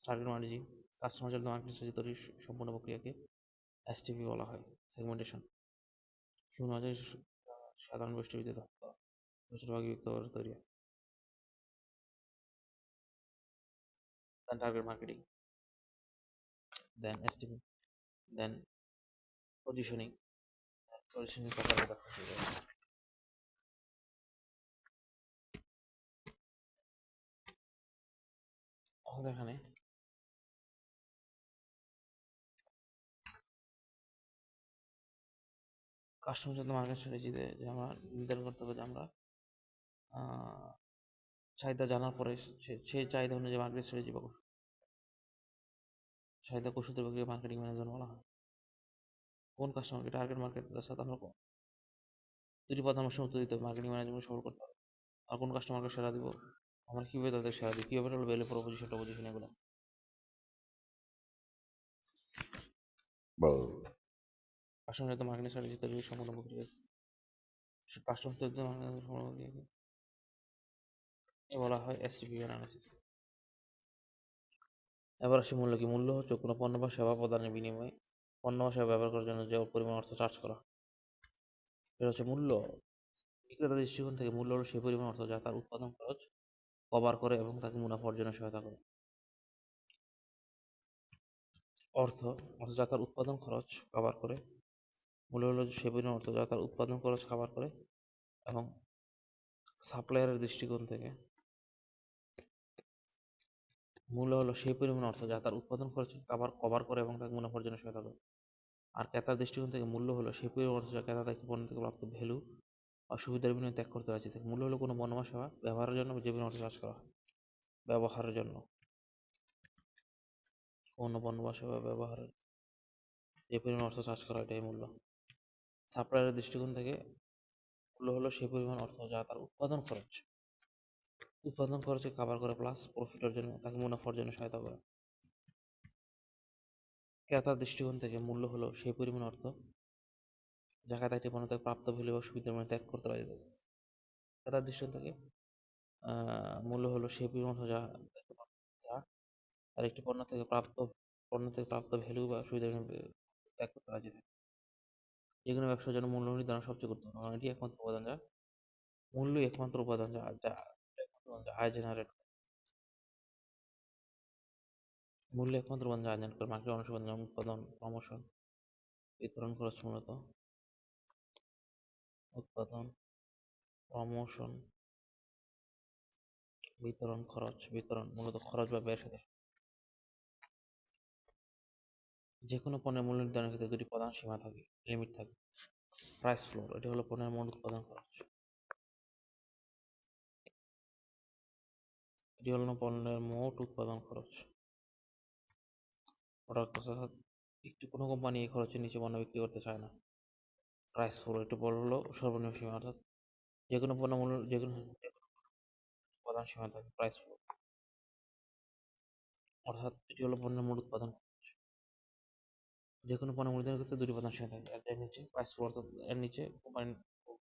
টার্গেট মার্জি কাস্টমার চাহিদা মার্কেট সাথে তৈরির সম্পূর্ণ প্রক্রিয়াকে এসটিপি বলা হয় সেগমেন্টেশন শূন্য হাজার সাধারণ গোষ্ঠীভিত্তিক দক্ষতা বেশিরভাগই যুক্ত করে তৈরি হয় দেন টার্গেট মার্কেটিং দেন এসটিপি দেন পজিশনিং প্রকারের কথা এখানে কাস্টমার সাথে মার্কেট স্ট্র্যাটেজিতে যে আমরা নির্ধারণ করতে হবে যে আমরা চাহিদা জানার পরে সেই চাহিদা অনুযায়ী মার্কেট স্ট্র্যাটেজি বা চাহিদা কৌশল তৈরি মার্কেটিং ম্যানেজমেন্ট বলা হয় কোন কাস্টমারকে টার্গেট মার্কেট সাথে আমরা দুটি প্রধান সমস্যা উত্তর দিতে হবে মার্কেটিং ম্যানেজমেন্ট সফল করতে হবে আর কোন কাস্টমারকে সেরা দিব আমরা কীভাবে তাদের সেরা দিই কীভাবে হলো ভ্যালু প্রপোজিশন এগুলো কাস্টমার সাথে মার্কেটিং স্ট্র্যাটেজি তৈরির সম্পূর্ণ প্রক্রিয়া কাস্টমার সাথে মার্কেটিং সম্পূর্ণ প্রক্রিয়াকে বলা হয় এসটিপি অ্যানালাইসিস এবার আসি মূল্য কি মূল্য হচ্ছে কোনো পণ্য বা সেবা প্রদানের বিনিময়ে পণ্য বা সেবা ব্যবহার করার জন্য যে পরিমাণ অর্থ চার্জ করা হয়, এটা হচ্ছে মূল্য। বিক্রেতার দৃষ্টিকোণ থেকে মূল্য হলো সেই পরিমাণ অর্থ যা তার উৎপাদন খরচ কভার করে এবং তাকে মুনাফা অর্জনে সহায়তা করে। অর্থ অর্থ যা তার উৎপাদন খরচ কভার করে, মূল্য হলো সেই পরিমাণ অর্থ যা তার উৎপাদন খরচ কভার করে এবং সাপ্লায়ারের দৃষ্টিকোণ থেকে মূল্য হলো সেই পরিমাণ অর্থ যা তার উৎপাদন খরচ কভার করে এবং তাকে মুনাফা অর্জনে সহায়তা করে। আর ক্রেতার দৃষ্টিকোণ থেকে মূল্য হলো সেই পরিমাণ অর্থ যা ক্রেতা একটি পণ্য থেকে প্রাপ্ত ভ্যালু বা সুবিধার বিনিময়ে ত্যাগ করতে রাজি থাকে। মূল্য হলো কোনো পণ্য বা সেবা ব্যবহারের জন্য যে পরিমাণ অর্থ চার্জ করা হয়। ব্যবহারের জন্য কোনো পণ্য বা সেবা ব্যবহারের যে পরিমাণ অর্থ চার্জ করা হয় এটাই মূল্য। সাপ্লায়ারের দৃষ্টিকোণ থেকে মূল্য হলো সেই পরিমাণ অর্থ যা তার উৎপাদন খরচে কভার করে প্লাস প্রফিট অর্জনে তাকে মুনাফা অর্জনে সহায়তা করে। ক্রেতার দৃষ্টিকোণ থেকে মূল্য হলো সেই পরিমাণ অর্থ যা ক্রেতা একটি পণ্য থেকে প্রাপ্ত ভ্যালু বা সুবিধার মানে ত্যাগ করতে রাজি থাকে। ক্রেতার দৃষ্টিকোণ থেকে মূল্য হলো সেই পরিমাণ অর্থ যা যা আর একটি পণ্য থেকে প্রাপ্ত ভ্যালু বা সুবিধা ত্যাগ করতে রাজি থাকে। যে কোনো ব্যবসার জন্য মূল্য নির্ধারণ সবচেয়ে গুরুত্বপূর্ণ, কারণ এটি একমাত্র উপাদান যা মূল্যই একমাত্র উপাদান যা যা যা আয় জেনারেট করে। মূল্য একমাত্র উপাদান যা আয় জেনারেট করে। মার্কেট অনুসন্ধান যেমন উৎপাদন, প্রমোশন, বিতরণ খরচ মূলত উৎপাদন, প্রমোশন, বিতরণ মূলত খরচ বা ব্যয়ের সাথে। যে কোনো পণ্যের মূল্য নির্ধারণের ক্ষেত্রে দুটি প্রধান সীমা থাকে, লিমিট থাকে। প্রাইস ফ্লোর, এটি হলো পণ্যের মোট উৎপাদন খরচ। এটি হলো পণ্যের মোট উৎপাদন খরচ। প্রোডাক্ট অর্থাৎ কোনো কোম্পানি এই খরচের নিচে পণ্য বিক্রি করতে চায় না। প্রাইস ফ্লোর, এটি হলো সর্বনিম্ন সীমা, অর্থাৎ যে কোনো পণ্য মূল্য যে কোনো প্রধান সীমা থাকে প্রাইস ফ্লোর, অর্থাৎ এটি হলো পণ্যের মোট উৎপাদন খরচ। যে কোনো পণ্য মূল্যের ক্ষেত্রে দুটি প্রধান সীমা থাকে, এর নিচে প্রাইস ফ্লোর, অর্থাৎ এর নিচে কোম্পানি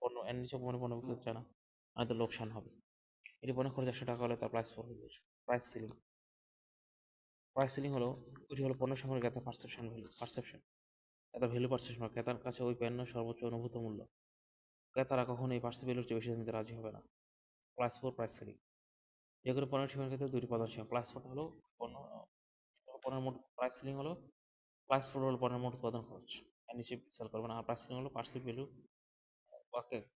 পণ্য বিক্রি করতে চায় না, হয়তো লোকসান হবে। এটি পণ্য খরচ 100 টাকা হলে তার প্রাইস ফ্লোর হবে। প্রাইস সিলিং হলো এটি হলো পণ্য সম্পর্কে ক্রেতার পারসেপশন ক্রেতার ভ্যালু পারসেপশন, ক্রেতার কাছে ওই পণ্যের সর্বোচ্চ অনুভূত মূল্য। ক্রেতারা কখনো এই পার্সেপ ভ্যালুর চেয়ে বেশি নিতে রাজি হবে না। প্রাইস সিলিং, যে কোনো পণ্যের সীমার ক্ষেত্রে দুটি প্রধান সীমা। পণ্যের মোট প্রাইস সিলিং হলো প্রাইস ফ্লোর হলো পণ্যের মোট উৎপাদন খরচ, এর নিচে সেল করবে না। আর প্রাইস সিলিং হলো পার্সেপ ভ্যালু,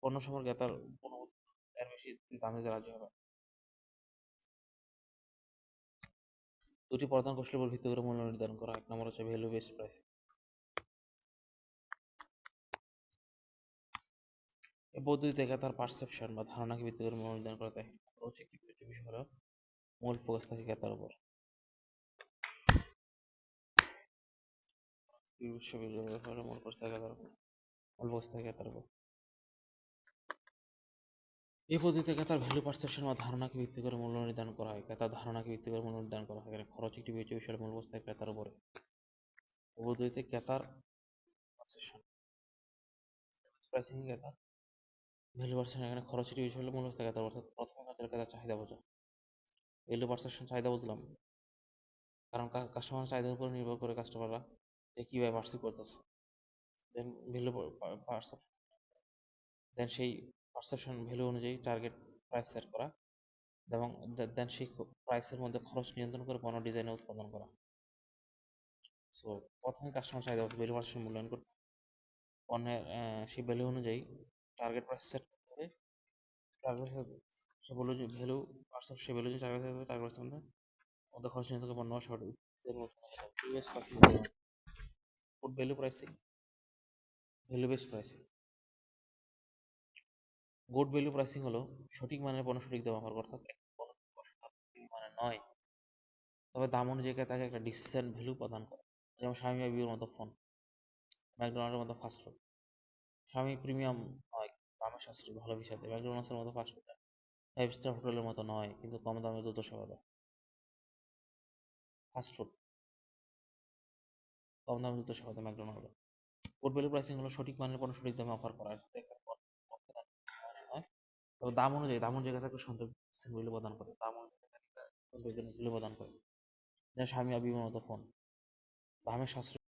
পণ্য সম্পর্কে ক্রেতার অনুভূত এর বেশি দাম দিতে রাজি হবে। দুটি প্রধান কৌশলের উপর ভিত্তি করে মূল্য নির্ধারণ করা হয়। এক নম্বর হচ্ছে ভ্যালু বেসড প্রাইসিং। এই পদ্ধতিতে তার পারসেপশন বা ধারণাকে ভিত্তি করে মূল্য নির্ধারণ করা হয়। হচ্ছে কি বিষয় হলো মূল ফোকাস থাকে ক্রেতার উপর। মূল ফোকাস থাকে ক্রেতার উপর। এই পদ্ধতিতে ক্রেতার ভ্যালু পারসেপশন বা ধারণাকে ভিত্তি করে মূল্য নির্ধারণ করা হয়। ক্রেতার ধারণাকে ভিত্তি করে মূল্য নির্ধারণ করা হয়। এখানে খরচ একটি বিষয় মূল ফোকাস থাকে ক্রেতার উপরে। এই পদ্ধতিতে ক্রেতার পারসেপশন প্রাইসিং ক্রেতার ভ্যালু পারসেপশন, এখানে খরচ একটি বিষয় মূল ফোকাস থাকে ক্রেতার, অর্থাৎ প্রথম কাজের ক্রেতার চাহিদা বোঝা। ভ্যালু পারসেপশন চাহিদা বুঝলাম, কারণ কাস্টমার চাহিদার উপর নির্ভর করে কাস্টমাররা কীভাবে পারসিভ করতেছে। দেন ভ্যালু পারসেপশন, দেন সেই পারসেপশন ভ্যালু অনুযায়ী টার্গেট প্রাইস সেট করা এবং দেন সেই প্রাইসের মধ্যে খরচ নিয়ন্ত্রণ করে পণ্য ডিজাইনে উৎপাদন করা। সো প্রথমে কাস্টমার চাহিদা ভ্যালু পারসেপশন মূল্যায়ন করতে পণ্যের সেই ভ্যালু অনুযায়ী টার্গেট প্রাইস সেট করতে হবে। টার্গেট সে বললো যে ভ্যালু পারসেপশন সে ভ্যালু যে টার্গেট প্রাইসের মধ্যে খরচ নিয়ন্ত্রণ করে পণ্য সঠিক value pricing, value based pricing. Good value pricing হলো সঠিক মানের পণ্য সঠিক দামে ব্যবহার করা, অর্থাৎ মানে নয়, তবে দাম অনুযায়ী তাকে একটা ডিসেন্ট ভ্যালু প্রদান করে। যেমন স্বামী বিবির মতো ফোন, ম্যাকডোনাল্ডের মতো ফাস্টফুড। স্বামী প্রিমিয়াম নয়, দামে সাশ্রয়ী, ভালো বিষয় দেয়। ম্যাকডোনাল্ডসের মতো ফাস্টফুড 5 স্টার হোটেলের মতো নয়, কিন্তু কম দামে দ্রুত সেবা দেয়। ফাস্টফুড কম দামে দ্রুত সেবা দেয় ম্যাকডোনাল্ড। গুড ভ্যালু প্রাইসিং হলো সঠিক মানের পণ্য সঠিক দামে অফার করা, তবে দাম অনুযায়ী তাকে সন্তোষ মূল্য প্রদান করে, দাম অনুযায়ী মূল্য প্রদান করে। যেমন স্বামী বিবির মতো ফোন, দামে সাশ্রয়ী।